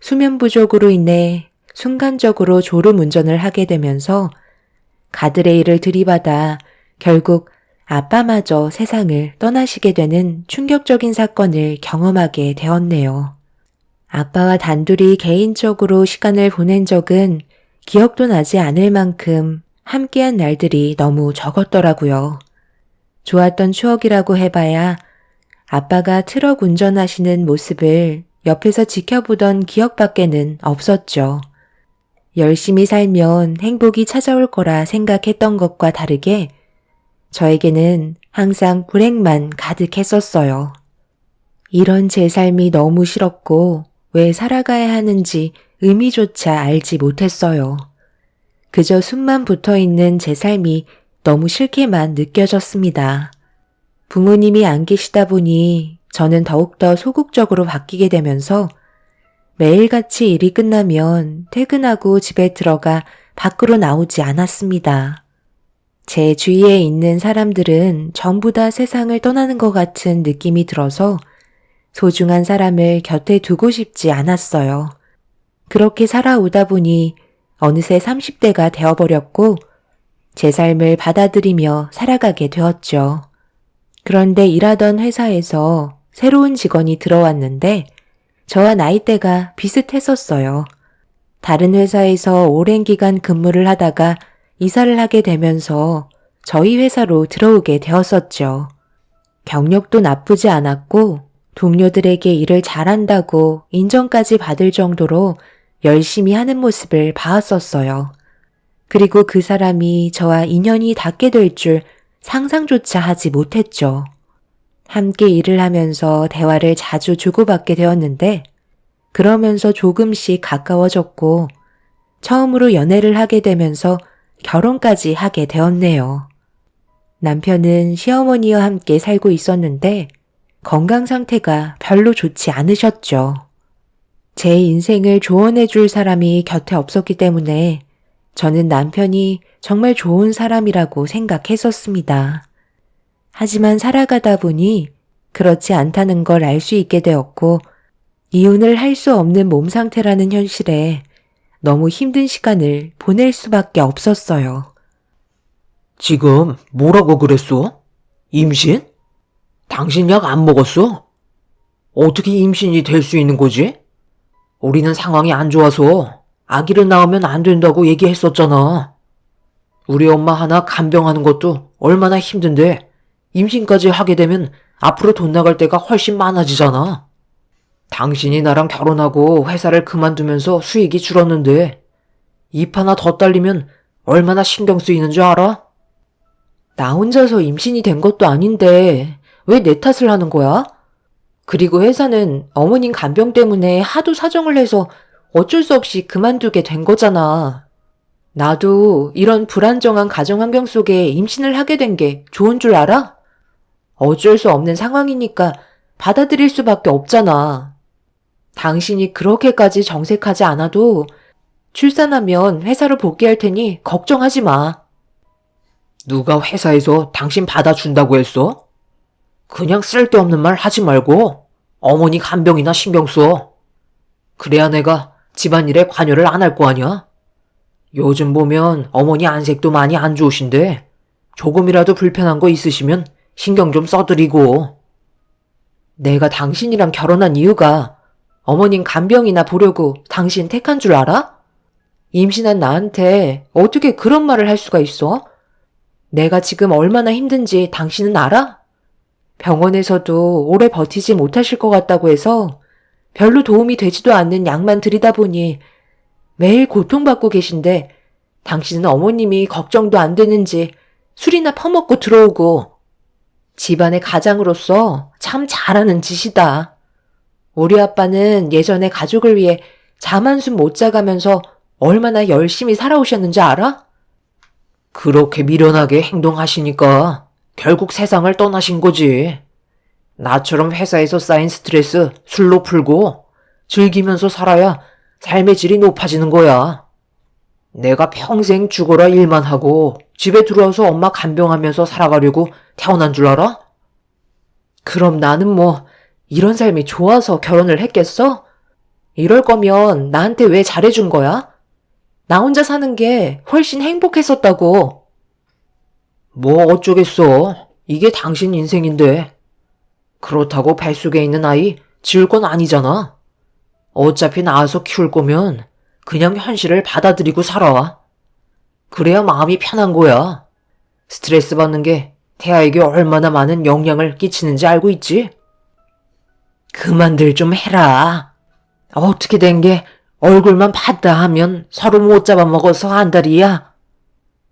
수면 부족으로 인해 순간적으로 졸음 운전을 하게 되면서 가드레일을 들이받아 결국 아빠마저 세상을 떠나시게 되는 충격적인 사건을 경험하게 되었네요. 아빠와 단둘이 개인적으로 시간을 보낸 적은 기억도 나지 않을 만큼 함께한 날들이 너무 적었더라고요. 좋았던 추억이라고 해봐야 아빠가 트럭 운전하시는 모습을 옆에서 지켜보던 기억밖에는 없었죠. 열심히 살면 행복이 찾아올 거라 생각했던 것과 다르게 저에게는 항상 불행만 가득했었어요. 이런 제 삶이 너무 싫었고 왜 살아가야 하는지 의미조차 알지 못했어요. 그저 숨만 붙어있는 제 삶이 너무 싫게만 느껴졌습니다. 부모님이 안 계시다 보니 저는 더욱더 소극적으로 바뀌게 되면서 매일같이 일이 끝나면 퇴근하고 집에 들어가 밖으로 나오지 않았습니다. 제 주위에 있는 사람들은 전부 다 세상을 떠나는 것 같은 느낌이 들어서 소중한 사람을 곁에 두고 싶지 않았어요. 그렇게 살아오다 보니 어느새 30대가 되어버렸고 제 삶을 받아들이며 살아가게 되었죠. 그런데 일하던 회사에서 새로운 직원이 들어왔는데 저와 나이대가 비슷했었어요. 다른 회사에서 오랜 기간 근무를 하다가 이사를 하게 되면서 저희 회사로 들어오게 되었었죠. 경력도 나쁘지 않았고 동료들에게 일을 잘한다고 인정까지 받을 정도로 열심히 하는 모습을 봐왔었어요. 그리고 그 사람이 저와 인연이 닿게 될 줄 상상조차 하지 못했죠. 함께 일을 하면서 대화를 자주 주고받게 되었는데 그러면서 조금씩 가까워졌고 처음으로 연애를 하게 되면서 결혼까지 하게 되었네요. 남편은 시어머니와 함께 살고 있었는데 건강 상태가 별로 좋지 않으셨죠. 제 인생을 조언해 줄 사람이 곁에 없었기 때문에 저는 남편이 정말 좋은 사람이라고 생각했었습니다. 하지만 살아가다 보니 그렇지 않다는 걸 알 수 있게 되었고 이혼을 할 수 없는 몸 상태라는 현실에 너무 힘든 시간을 보낼 수밖에 없었어요. 지금 뭐라고 그랬어? 임신? 당신 약 안 먹었어? 어떻게 임신이 될 수 있는 거지? 우리는 상황이 안 좋아서 아기를 낳으면 안 된다고 얘기했었잖아. 우리 엄마 하나 간병하는 것도 얼마나 힘든데 임신까지 하게 되면 앞으로 돈 나갈 때가 훨씬 많아지잖아. 당신이 나랑 결혼하고 회사를 그만두면서 수익이 줄었는데 입 하나 더 딸리면 얼마나 신경 쓰이는 줄 알아? 나 혼자서 임신이 된 것도 아닌데 왜 내 탓을 하는 거야? 그리고 회사는 어머님 간병 때문에 하도 사정을 해서 어쩔 수 없이 그만두게 된 거잖아. 나도 이런 불안정한 가정 환경 속에 임신을 하게 된 게 좋은 줄 알아? 어쩔 수 없는 상황이니까 받아들일 수밖에 없잖아. 당신이 그렇게까지 정색하지 않아도 출산하면 회사로 복귀할 테니 걱정하지 마. 누가 회사에서 당신 받아준다고 했어? 그냥 쓸데없는 말 하지 말고 어머니 간병이나 신경 써. 그래야 내가 집안일에 관여를 안 할 거 아니야? 요즘 보면 어머니 안색도 많이 안 좋으신데 조금이라도 불편한 거 있으시면 신경 좀 써드리고. 내가 당신이랑 결혼한 이유가 어머님 간병이나 보려고 당신 택한 줄 알아? 임신한 나한테 어떻게 그런 말을 할 수가 있어? 내가 지금 얼마나 힘든지 당신은 알아? 병원에서도 오래 버티지 못하실 것 같다고 해서 별로 도움이 되지도 않는 약만 드리다 보니 매일 고통받고 계신데 당신은 어머님이 걱정도 안 되는지 술이나 퍼먹고 들어오고. 집안의 가장으로서 참 잘하는 짓이다. 우리 아빠는 예전에 가족을 위해 잠 한숨 못 자가면서 얼마나 열심히 살아오셨는지 알아? 그렇게 미련하게 행동하시니까 결국 세상을 떠나신 거지. 나처럼 회사에서 쌓인 스트레스 술로 풀고 즐기면서 살아야 삶의 질이 높아지는 거야. 내가 평생 죽어라 일만 하고 집에 들어와서 엄마 간병하면서 살아가려고 태어난 줄 알아? 그럼 나는 뭐 이런 삶이 좋아서 결혼을 했겠어? 이럴 거면 나한테 왜 잘해준 거야? 나 혼자 사는 게 훨씬 행복했었다고. 뭐 어쩌겠어. 이게 당신 인생인데. 그렇다고 뱃속에 있는 아이 지울 건 아니잖아. 어차피 낳아서 키울 거면 그냥 현실을 받아들이고 살아. 그래야 마음이 편한 거야. 스트레스 받는 게 태아에게 얼마나 많은 영향을 끼치는지 알고 있지? 그만들 좀 해라. 어떻게 된 게 얼굴만 봤다 하면 서로 못 잡아먹어서 안달이야.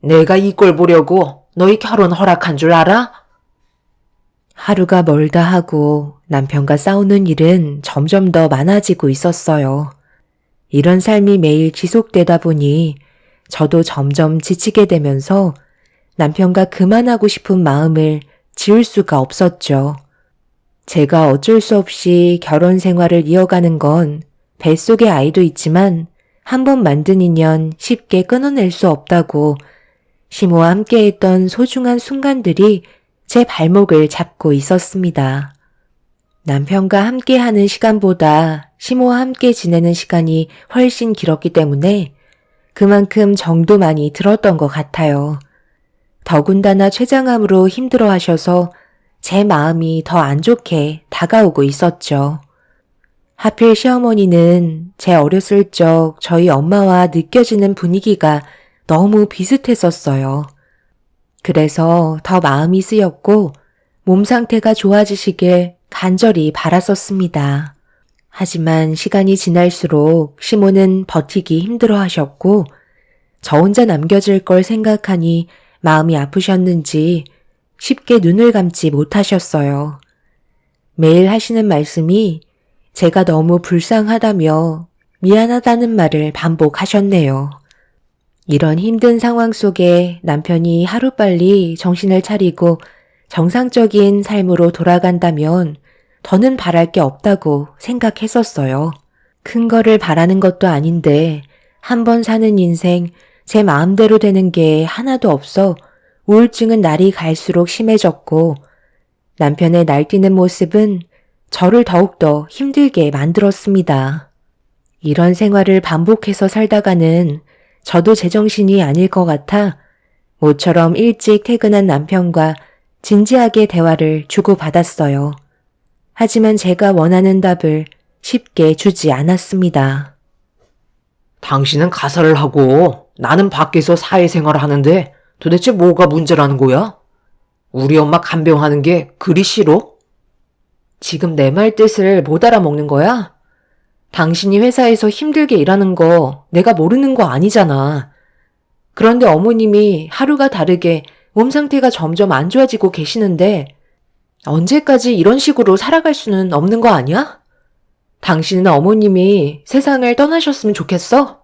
내가 이 꼴 보려고 너희 결혼 허락한 줄 알아? 하루가 멀다 하고 남편과 싸우는 일은 점점 더 많아지고 있었어요. 이런 삶이 매일 지속되다 보니 저도 점점 지치게 되면서 남편과 그만하고 싶은 마음을 지울 수가 없었죠. 제가 어쩔 수 없이 결혼 생활을 이어가는 건 뱃속의 아이도 있지만 한번 만든 인연 쉽게 끊어낼 수 없다고 시모와 함께했던 소중한 순간들이 제 발목을 잡고 있었습니다. 남편과 함께하는 시간보다 시모와 함께 지내는 시간이 훨씬 길었기 때문에 그만큼 정도 많이 들었던 것 같아요. 더군다나 췌장암으로 힘들어하셔서 제 마음이 더 안 좋게 다가오고 있었죠. 하필 시어머니는 제 어렸을 적 저희 엄마와 느껴지는 분위기가 너무 비슷했었어요. 그래서 더 마음이 쓰였고 몸 상태가 좋아지시길 간절히 바랐었습니다. 하지만 시간이 지날수록 시모는 버티기 힘들어 하셨고 저 혼자 남겨질 걸 생각하니 마음이 아프셨는지 쉽게 눈을 감지 못하셨어요. 매일 하시는 말씀이 제가 너무 불쌍하다며 미안하다는 말을 반복하셨네요. 이런 힘든 상황 속에 남편이 하루빨리 정신을 차리고 정상적인 삶으로 돌아간다면 더는 바랄 게 없다고 생각했었어요. 큰 거를 바라는 것도 아닌데 한 번 사는 인생 제 마음대로 되는 게 하나도 없어 우울증은 날이 갈수록 심해졌고 남편의 날뛰는 모습은 저를 더욱더 힘들게 만들었습니다. 이런 생활을 반복해서 살다가는 저도 제정신이 아닐 것 같아 모처럼 일찍 퇴근한 남편과 진지하게 대화를 주고받았어요. 하지만 제가 원하는 답을 쉽게 주지 않았습니다. 당신은 가사를 하고 나는 밖에서 사회생활을 하는데 도대체 뭐가 문제라는 거야? 우리 엄마 간병하는 게 그리 싫어? 지금 내 말 뜻을 못 알아먹는 거야? 당신이 회사에서 힘들게 일하는 거 내가 모르는 거 아니잖아. 그런데 어머님이 하루가 다르게 몸 상태가 점점 안 좋아지고 계시는데 언제까지 이런 식으로 살아갈 수는 없는 거 아니야? 당신은 어머님이 세상을 떠나셨으면 좋겠어?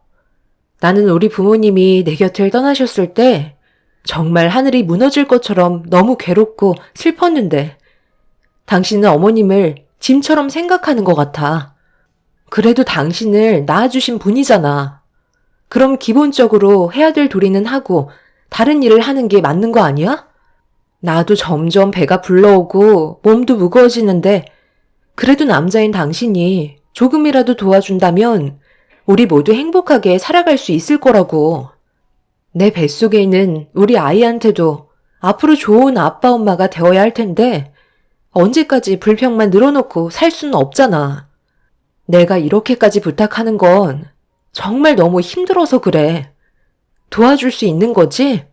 나는 우리 부모님이 내 곁을 떠나셨을 때 정말 하늘이 무너질 것처럼 너무 괴롭고 슬펐는데 당신은 어머님을 짐처럼 생각하는 것 같아. 그래도 당신을 낳아주신 분이잖아. 그럼 기본적으로 해야 될 도리는 하고 다른 일을 하는 게 맞는 거 아니야? 나도 점점 배가 불러오고 몸도 무거워지는데 그래도 남자인 당신이 조금이라도 도와준다면 우리 모두 행복하게 살아갈 수 있을 거라고. 내 뱃속에 있는 우리 아이한테도 앞으로 좋은 아빠 엄마가 되어야 할 텐데 언제까지 불평만 늘어놓고 살 수는 없잖아. 내가 이렇게까지 부탁하는 건 정말 너무 힘들어서 그래. 도와줄 수 있는 거지?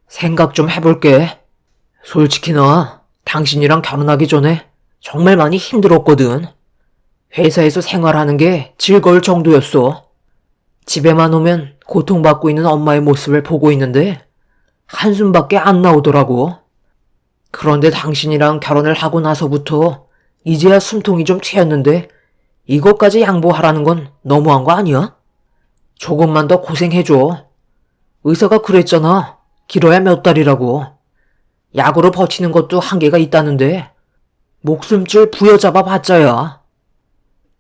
생각 좀 해볼게. 솔직히 나 당신이랑 결혼하기 전에 정말 많이 힘들었거든. 회사에서 생활하는 게 즐거울 정도였어. 집에만 오면 고통받고 있는 엄마의 모습을 보고 있는데 한숨밖에 안 나오더라고. 그런데 당신이랑 결혼을 하고 나서부터 이제야 숨통이 좀 트였는데 이것까지 양보하라는 건 너무한 거 아니야? 조금만 더 고생해줘. 의사가 그랬잖아. 길어야 몇 달이라고. 약으로 버티는 것도 한계가 있다는데 목숨줄 부여잡아 봤자야.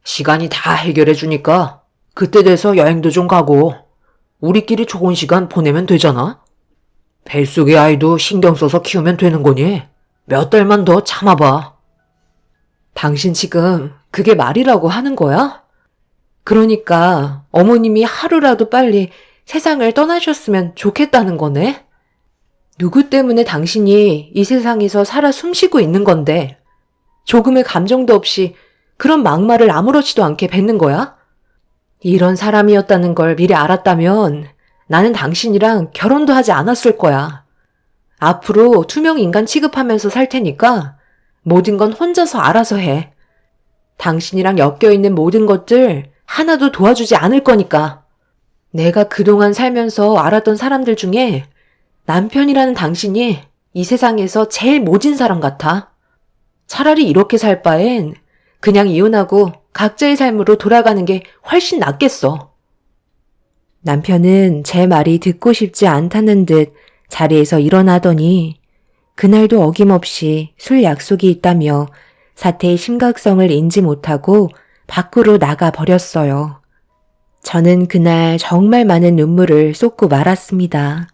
시간이 다 해결해 주니까 그때 돼서 여행도 좀 가고 우리끼리 좋은 시간 보내면 되잖아. 뱃속의 아이도 신경 써서 키우면 되는 거니 몇 달만 더 참아봐. 당신 지금 그게 말이라고 하는 거야? 그러니까 어머님이 하루라도 빨리 세상을 떠나셨으면 좋겠다는 거네? 누구 때문에 당신이 이 세상에서 살아 숨쉬고 있는 건데 조금의 감정도 없이 그런 막말을 아무렇지도 않게 뱉는 거야? 이런 사람이었다는 걸 미리 알았다면 나는 당신이랑 결혼도 하지 않았을 거야. 앞으로 투명 인간 취급하면서 살 테니까 모든 건 혼자서 알아서 해. 당신이랑 엮여있는 모든 것들 하나도 도와주지 않을 거니까. 내가 그동안 살면서 알았던 사람들 중에 남편이라는 당신이 이 세상에서 제일 모진 사람 같아. 차라리 이렇게 살 바엔 그냥 이혼하고 각자의 삶으로 돌아가는 게 훨씬 낫겠어. 남편은 제 말이 듣고 싶지 않다는 듯 자리에서 일어나더니 그날도 어김없이 술 약속이 있다며 사태의 심각성을 인지 못하고 밖으로 나가 버렸어요. 저는 그날 정말 많은 눈물을 쏟고 말았습니다.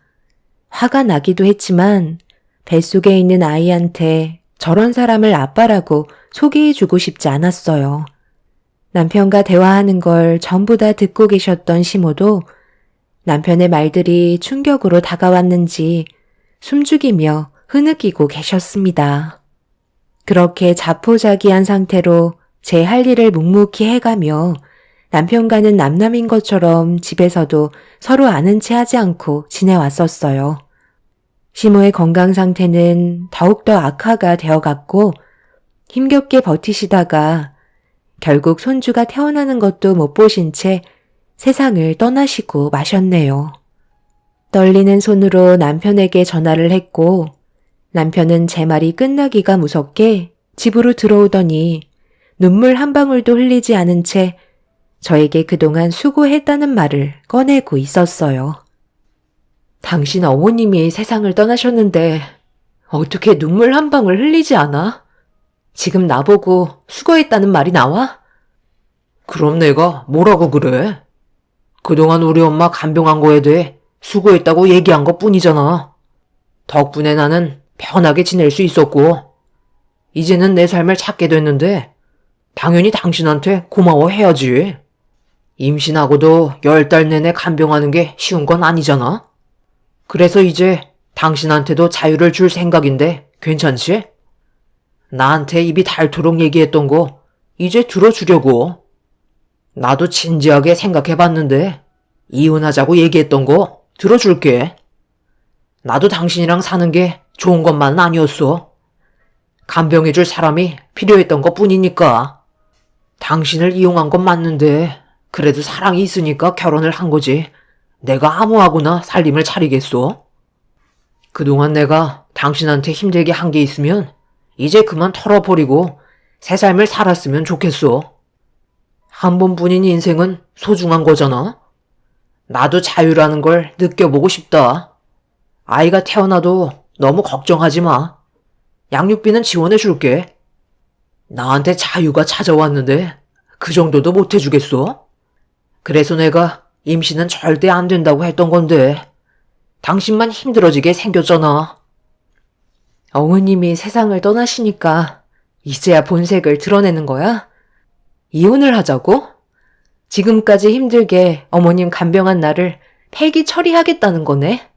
화가 나기도 했지만 뱃속에 있는 아이한테 저런 사람을 아빠라고 소개해주고 싶지 않았어요. 남편과 대화하는 걸 전부 다 듣고 계셨던 시모도 남편의 말들이 충격으로 다가왔는지 숨죽이며 흐느끼고 계셨습니다. 그렇게 자포자기한 상태로 제 할 일을 묵묵히 해가며 남편과는 남남인 것처럼 집에서도 서로 아는 체 하지 않고 지내왔었어요. 시모의 건강 상태는 더욱더 악화가 되어갔고 힘겹게 버티시다가 결국 손주가 태어나는 것도 못 보신 채 세상을 떠나시고 마셨네요. 떨리는 손으로 남편에게 전화를 했고 남편은 제 말이 끝나기가 무섭게 집으로 들어오더니 눈물 한 방울도 흘리지 않은 채 저에게 그동안 수고했다는 말을 꺼내고 있었어요. 당신 어머님이 세상을 떠나셨는데 어떻게 눈물 한 방울 흘리지 않아? 지금 나보고 수고했다는 말이 나와? 그럼 내가 뭐라고 그래? 그동안 우리 엄마 간병한 거에 대해 수고했다고 얘기한 것 뿐이잖아. 덕분에 나는 편하게 지낼 수 있었고, 이제는 내 삶을 찾게 됐는데, 당연히 당신한테 고마워해야지. 임신하고도 10달 내내 간병하는 게 쉬운 건 아니잖아. 그래서 이제 당신한테도 자유를 줄 생각인데 괜찮지? 나한테 입이 닳도록 얘기했던 거 이제 들어주려고. 나도 진지하게 생각해봤는데 이혼하자고 얘기했던 거 들어줄게. 나도 당신이랑 사는 게 좋은 것만은 아니었어. 간병해줄 사람이 필요했던 것 뿐이니까. 당신을 이용한 건 맞는데 그래도 사랑이 있으니까 결혼을 한 거지. 내가 아무하고나 살림을 차리겠어? 그동안 내가 당신한테 힘들게 한 게 있으면 이제 그만 털어버리고 새 삶을 살았으면 좋겠어. 한 번뿐인 인생은 소중한 거잖아. 나도 자유라는 걸 느껴보고 싶다. 아이가 태어나도 너무 걱정하지 마. 양육비는 지원해줄게. 나한테 자유가 찾아왔는데 그 정도도 못해주겠어? 그래서 내가 임신은 절대 안 된다고 했던 건데 당신만 힘들어지게 생겼잖아. 어머님이 세상을 떠나시니까 이제야 본색을 드러내는 거야? 이혼을 하자고? 지금까지 힘들게 어머님 간병한 나를 폐기 처리하겠다는 거네?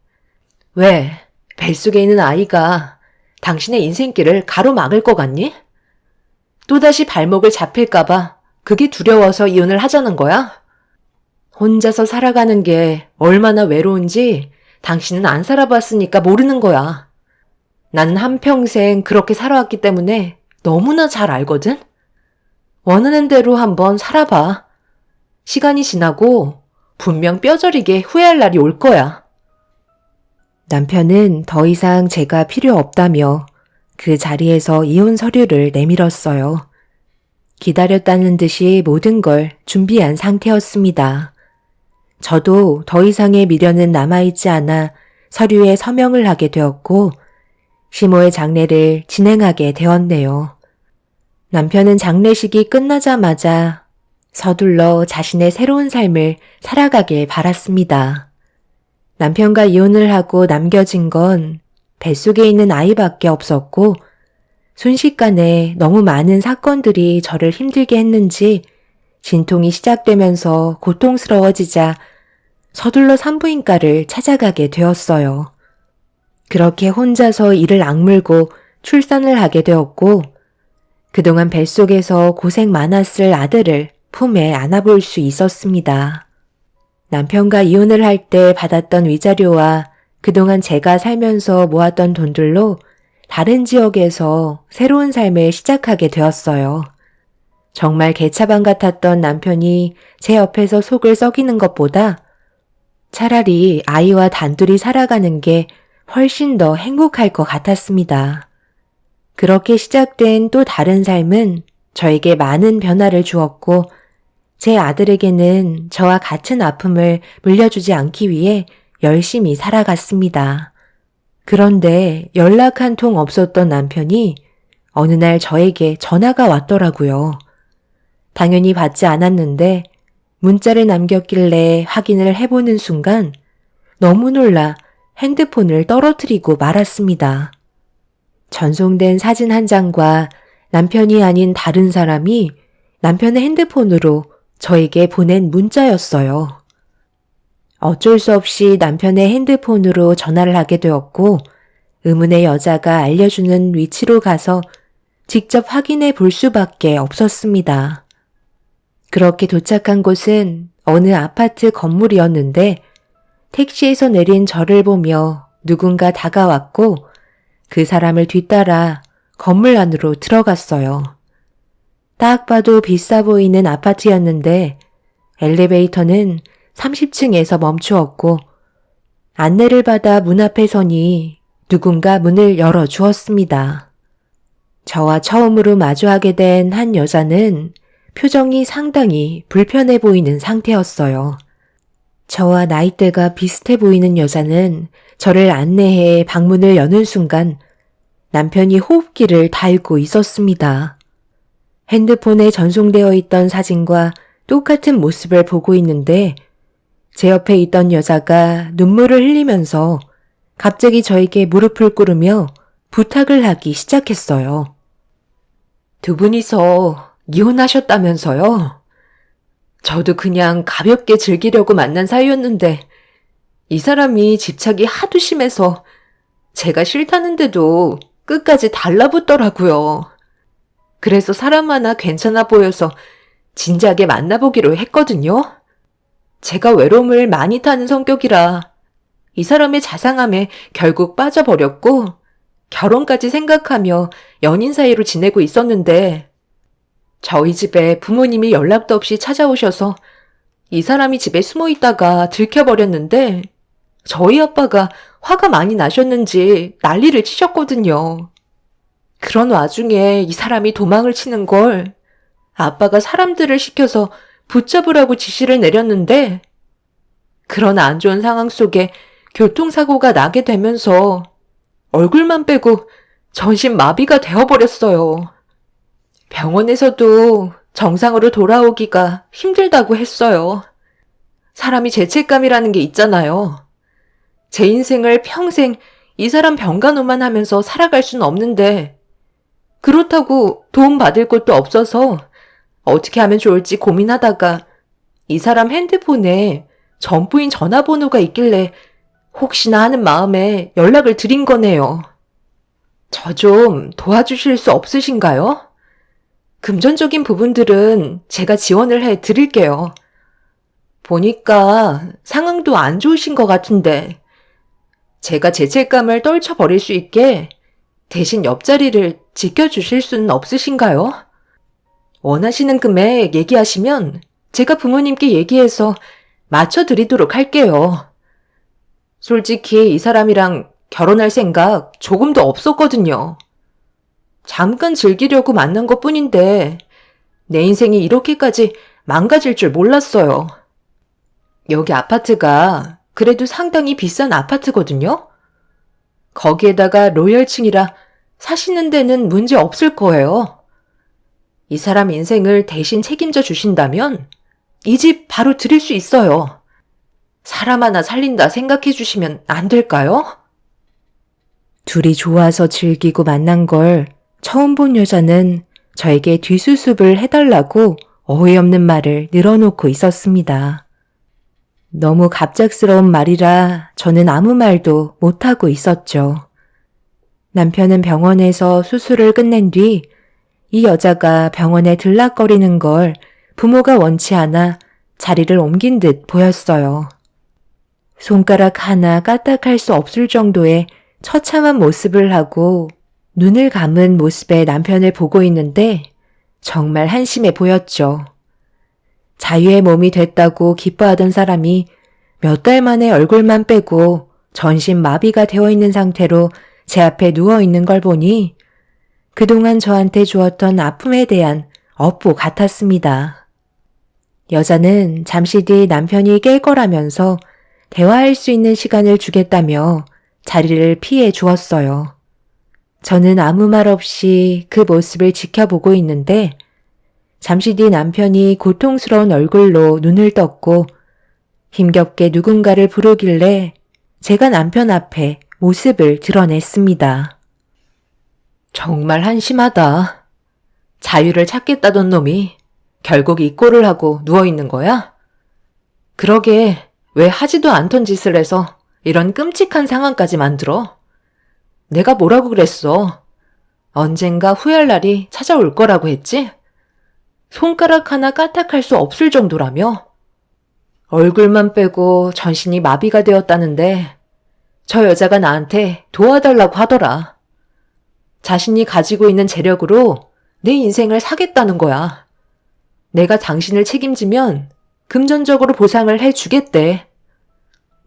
왜? 뱃속에 있는 아이가 당신의 인생길을 가로막을 것 같니? 또다시 발목을 잡힐까봐 그게 두려워서 이혼을 하자는 거야? 혼자서 살아가는 게 얼마나 외로운지 당신은 안 살아봤으니까 모르는 거야. 나는 한평생 그렇게 살아왔기 때문에 너무나 잘 알거든? 원하는 대로 한번 살아봐. 시간이 지나고 분명 뼈저리게 후회할 날이 올 거야. 남편은 더 이상 제가 필요 없다며 그 자리에서 이혼 서류를 내밀었어요. 기다렸다는 듯이 모든 걸 준비한 상태였습니다. 저도 더 이상의 미련은 남아있지 않아 서류에 서명을 하게 되었고 시모의 장례를 진행하게 되었네요. 남편은 장례식이 끝나자마자 서둘러 자신의 새로운 삶을 살아가길 바랐습니다. 남편과 이혼을 하고 남겨진 건 뱃속에 있는 아이밖에 없었고 순식간에 너무 많은 사건들이 저를 힘들게 했는지 진통이 시작되면서 고통스러워지자 서둘러 산부인과를 찾아가게 되었어요. 그렇게 혼자서 이를 악물고 출산을 하게 되었고 그동안 뱃속에서 고생 많았을 아들을 품에 안아볼 수 있었습니다. 남편과 이혼을 할 때 받았던 위자료와 그동안 제가 살면서 모았던 돈들로 다른 지역에서 새로운 삶을 시작하게 되었어요. 정말 개차반 같았던 남편이 제 옆에서 속을 썩이는 것보다 차라리 아이와 단둘이 살아가는 게 훨씬 더 행복할 것 같았습니다. 그렇게 시작된 또 다른 삶은 저에게 많은 변화를 주었고 제 아들에게는 저와 같은 아픔을 물려주지 않기 위해 열심히 살아갔습니다. 그런데 연락 한 통 없었던 남편이 어느 날 저에게 전화가 왔더라고요. 당연히 받지 않았는데 문자를 남겼길래 확인을 해보는 순간 너무 놀라 핸드폰을 떨어뜨리고 말았습니다. 전송된 사진 한 장과 남편이 아닌 다른 사람이 남편의 핸드폰으로 저에게 보낸 문자였어요. 어쩔 수 없이 남편의 핸드폰으로 전화를 하게 되었고 의문의 여자가 알려주는 위치로 가서 직접 확인해 볼 수밖에 없었습니다. 그렇게 도착한 곳은 어느 아파트 건물이었는데 택시에서 내린 저를 보며 누군가 다가왔고 그 사람을 뒤따라 건물 안으로 들어갔어요. 딱 봐도 비싸 보이는 아파트였는데 엘리베이터는 30층에서 멈추었고 안내를 받아 문 앞에 서니 누군가 문을 열어주었습니다. 저와 처음으로 마주하게 된 한 여자는 표정이 상당히 불편해 보이는 상태였어요. 저와 나이대가 비슷해 보이는 여자는 저를 안내해 방문을 여는 순간 남편이 호흡기를 달고 있었습니다. 핸드폰에 전송되어 있던 사진과 똑같은 모습을 보고 있는데 제 옆에 있던 여자가 눈물을 흘리면서 갑자기 저에게 무릎을 꿇으며 부탁을 하기 시작했어요. 두 분이서 이혼하셨다면서요? 저도 그냥 가볍게 즐기려고 만난 사이였는데 이 사람이 집착이 하도 심해서 제가 싫다는데도 끝까지 달라붙더라고요. 그래서 사람 하나 괜찮아 보여서 진지하게 만나보기로 했거든요. 제가 외로움을 많이 타는 성격이라 이 사람의 자상함에 결국 빠져버렸고 결혼까지 생각하며 연인 사이로 지내고 있었는데 저희 집에 부모님이 연락도 없이 찾아오셔서 이 사람이 집에 숨어 있다가 들켜버렸는데 저희 아빠가 화가 많이 나셨는지 난리를 치셨거든요. 그런 와중에 이 사람이 도망을 치는 걸 아빠가 사람들을 시켜서 붙잡으라고 지시를 내렸는데 그런 안 좋은 상황 속에 교통사고가 나게 되면서 얼굴만 빼고 전신 마비가 되어버렸어요. 병원에서도 정상으로 돌아오기가 힘들다고 했어요. 사람이 죄책감이라는 게 있잖아요. 제 인생을 평생 이 사람 병간호만 하면서 살아갈 수는 없는데 그렇다고 도움 받을 곳도 없어서 어떻게 하면 좋을지 고민하다가 이 사람 핸드폰에 전부인 전화번호가 있길래 혹시나 하는 마음에 연락을 드린 거네요. 저 좀 도와주실 수 없으신가요? 금전적인 부분들은 제가 지원을 해 드릴게요. 보니까 상황도 안 좋으신 것 같은데 제가 죄책감을 떨쳐버릴 수 있게 대신 옆자리를 지켜주실 수는 없으신가요? 원하시는 금액 얘기하시면 제가 부모님께 얘기해서 맞춰드리도록 할게요. 솔직히 이 사람이랑 결혼할 생각 조금도 없었거든요. 잠깐 즐기려고 만난 것 뿐인데 내 인생이 이렇게까지 망가질 줄 몰랐어요. 여기 아파트가 그래도 상당히 비싼 아파트거든요. 거기에다가 로열층이라 사시는 데는 문제 없을 거예요. 이 사람 인생을 대신 책임져 주신다면 이 집 바로 드릴 수 있어요. 사람 하나 살린다 생각해 주시면 안 될까요? 둘이 좋아서 즐기고 만난 걸 처음 본 여자는 저에게 뒷수습을 해달라고 어이없는 말을 늘어놓고 있었습니다. 너무 갑작스러운 말이라 저는 아무 말도 못하고 있었죠. 남편은 병원에서 수술을 끝낸 뒤 이 여자가 병원에 들락거리는 걸 부모가 원치 않아 자리를 옮긴 듯 보였어요. 손가락 하나 까딱할 수 없을 정도의 처참한 모습을 하고 눈을 감은 모습의 남편을 보고 있는데 정말 한심해 보였죠. 자유의 몸이 됐다고 기뻐하던 사람이 몇 달 만에 얼굴만 빼고 전신 마비가 되어 있는 상태로 제 앞에 누워 있는 걸 보니 그동안 저한테 주었던 아픔에 대한 업보 같았습니다. 여자는 잠시 뒤 남편이 깰 거라면서 대화할 수 있는 시간을 주겠다며 자리를 피해 주었어요. 저는 아무 말 없이 그 모습을 지켜보고 있는데 잠시 뒤 남편이 고통스러운 얼굴로 눈을 떴고 힘겹게 누군가를 부르길래 제가 남편 앞에 모습을 드러냈습니다. 정말 한심하다. 자유를 찾겠다던 놈이 결국 이 꼴을 하고 누워있는 거야? 그러게 왜 하지도 않던 짓을 해서 이런 끔찍한 상황까지 만들어? 내가 뭐라고 그랬어? 언젠가 후회할 날이 찾아올 거라고 했지? 손가락 하나 까딱할 수 없을 정도라며? 얼굴만 빼고 전신이 마비가 되었다는데 저 여자가 나한테 도와달라고 하더라. 자신이 가지고 있는 재력으로 내 인생을 사겠다는 거야. 내가 당신을 책임지면 금전적으로 보상을 해주겠대.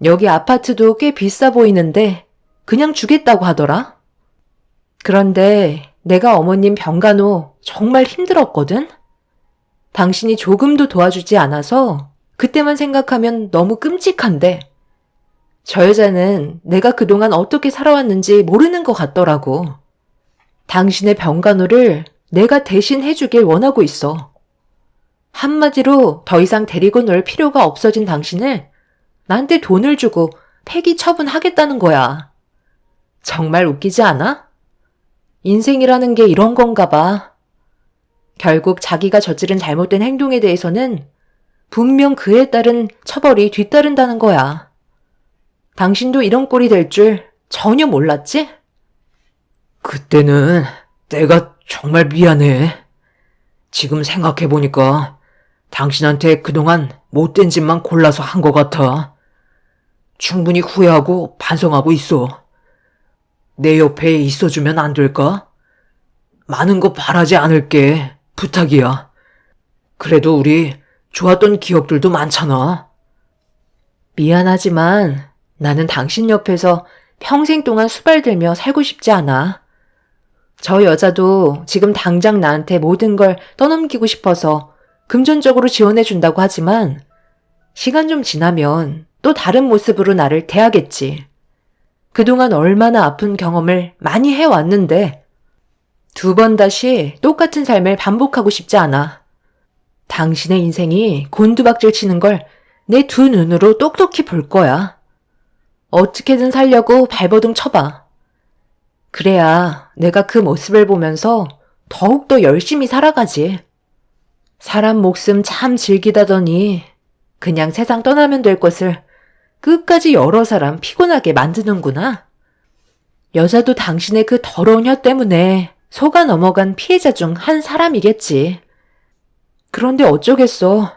여기 아파트도 꽤 비싸 보이는데 그냥 주겠다고 하더라. 그런데 내가 어머님 병간호 정말 힘들었거든? 당신이 조금도 도와주지 않아서 그때만 생각하면 너무 끔찍한데 저 여자는 내가 그동안 어떻게 살아왔는지 모르는 것 같더라고. 당신의 병간호를 내가 대신 해주길 원하고 있어. 한마디로 더 이상 데리고 놀 필요가 없어진 당신을 나한테 돈을 주고 폐기 처분하겠다는 거야. 정말 웃기지 않아? 인생이라는 게 이런 건가 봐. 결국 자기가 저지른 잘못된 행동에 대해서는 분명 그에 따른 처벌이 뒤따른다는 거야. 당신도 이런 꼴이 될 줄 전혀 몰랐지? 그때는 내가 정말 미안해. 지금 생각해보니까 당신한테 그동안 못된 짓만 골라서 한 것 같아. 충분히 후회하고 반성하고 있어. 내 옆에 있어주면 안 될까? 많은 거 바라지 않을게. 부탁이야. 그래도 우리 좋았던 기억들도 많잖아. 미안하지만 나는 당신 옆에서 평생 동안 수발들며 살고 싶지 않아. 저 여자도 지금 당장 나한테 모든 걸 떠넘기고 싶어서 금전적으로 지원해준다고 하지만 시간 좀 지나면 또 다른 모습으로 나를 대하겠지. 그동안 얼마나 아픈 경험을 많이 해왔는데 두 번 다시 똑같은 삶을 반복하고 싶지 않아. 당신의 인생이 곤두박질 치는 걸 내 두 눈으로 똑똑히 볼 거야. 어떻게든 살려고 발버둥 쳐봐. 그래야 내가 그 모습을 보면서 더욱더 열심히 살아가지. 사람 목숨 참 즐기다더니 그냥 세상 떠나면 될 것을 끝까지 여러 사람 피곤하게 만드는구나. 여자도 당신의 그 더러운 혀 때문에 속아 넘어간 피해자 중 한 사람이겠지. 그런데 어쩌겠어.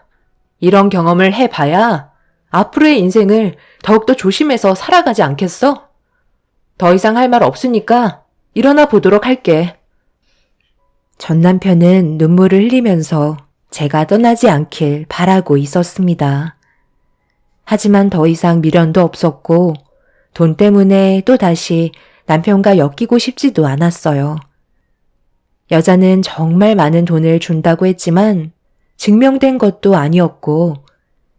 이런 경험을 해봐야 앞으로의 인생을 더욱더 조심해서 살아가지 않겠어? 더 이상 할 말 없으니까 일어나 보도록 할게. 전 남편은 눈물을 흘리면서 제가 떠나지 않길 바라고 있었습니다. 하지만 더 이상 미련도 없었고 돈 때문에 또다시 남편과 엮이고 싶지도 않았어요. 여자는 정말 많은 돈을 준다고 했지만 증명된 것도 아니었고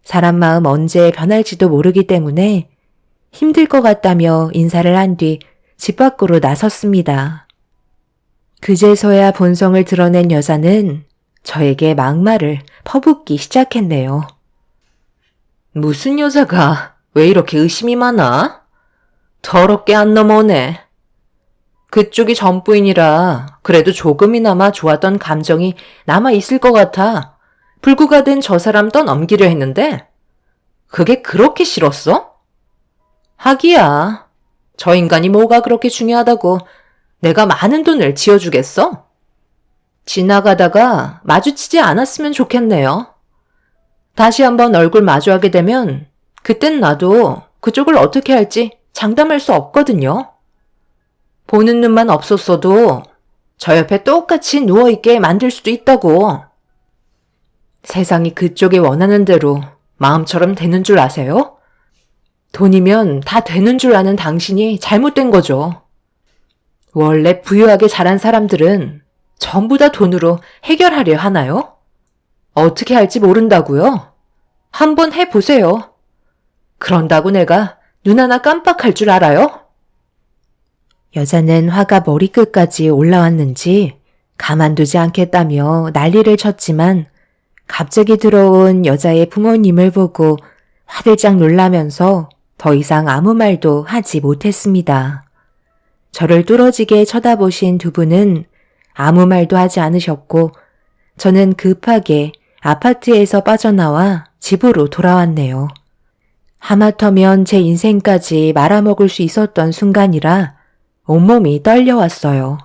사람 마음 언제 변할지도 모르기 때문에 힘들 것 같다며 인사를 한 뒤 집 밖으로 나섰습니다. 그제서야 본성을 드러낸 여자는 저에게 막말을 퍼붓기 시작했네요. 무슨 여자가 왜 이렇게 의심이 많아? 더럽게 안 넘어오네. 그쪽이 전부인이라 그래도 조금이나마 좋았던 감정이 남아있을 것 같아 불구가 된 저 사람 떠넘기려 했는데 그게 그렇게 싫었어? 하기야. 저 인간이 뭐가 그렇게 중요하다고 내가 많은 돈을 지어주겠어? 지나가다가 마주치지 않았으면 좋겠네요. 다시 한번 얼굴 마주하게 되면 그땐 나도 그쪽을 어떻게 할지 장담할 수 없거든요. 보는 눈만 없었어도 저 옆에 똑같이 누워있게 만들 수도 있다고. 세상이 그쪽이 원하는 대로 마음처럼 되는 줄 아세요? 돈이면 다 되는 줄 아는 당신이 잘못된 거죠. 원래 부유하게 자란 사람들은 전부 다 돈으로 해결하려 하나요? 어떻게 할지 모른다고요? 한번 해보세요. 그런다고 내가 눈 하나 깜빡할 줄 알아요? 여자는 화가 머리끝까지 올라왔는지 가만두지 않겠다며 난리를 쳤지만 갑자기 들어온 여자의 부모님을 보고 화들짝 놀라면서 더 이상 아무 말도 하지 못했습니다. 저를 뚫어지게 쳐다보신 두 분은 아무 말도 하지 않으셨고 저는 급하게 아파트에서 빠져나와 집으로 돌아왔네요. 하마터면 제 인생까지 말아먹을 수 있었던 순간이라 온몸이 떨려왔어요.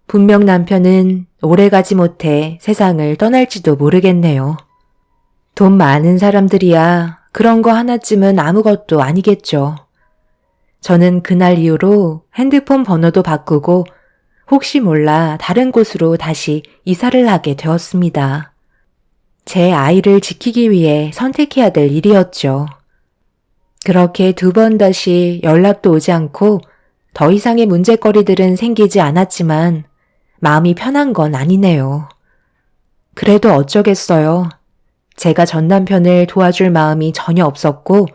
분명 남편은 오래가지 못해 세상을 떠날지도 모르겠네요. 돈 많은 사람들이야 그런 거 하나쯤은 아무것도 아니겠죠. 저는 그날 이후로 핸드폰 번호도 바꾸고 혹시 몰라 다른 곳으로 다시 이사를 하게 되었습니다. 제 아이를 지키기 위해 선택해야 될 일이었죠. 그렇게 두 번 다시 연락도 오지 않고 더 이상의 문제거리들은 생기지 않았지만 마음이 편한 건 아니네요. 그래도 어쩌겠어요. 제가 전 남편을 도와줄 마음이 전혀 없었고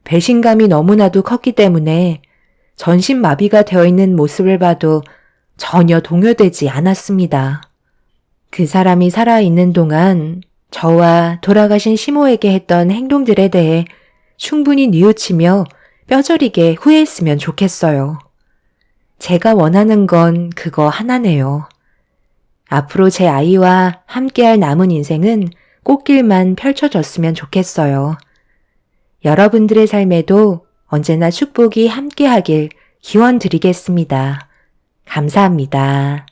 배신감이 너무나도 컸기 때문에 전신마비가 되어 있는 모습을 봐도 전혀 동요되지 않았습니다. 그 사람이 살아있는 동안 저와 돌아가신 시모에게 했던 행동들에 대해 충분히 뉘우치며 뼈저리게 후회했으면 좋겠어요. 제가 원하는 건 그거 하나네요. 앞으로 제 아이와 함께할 남은 인생은 꽃길만 펼쳐졌으면 좋겠어요. 여러분들의 삶에도 언제나 축복이 함께하길 기원드리겠습니다. 감사합니다.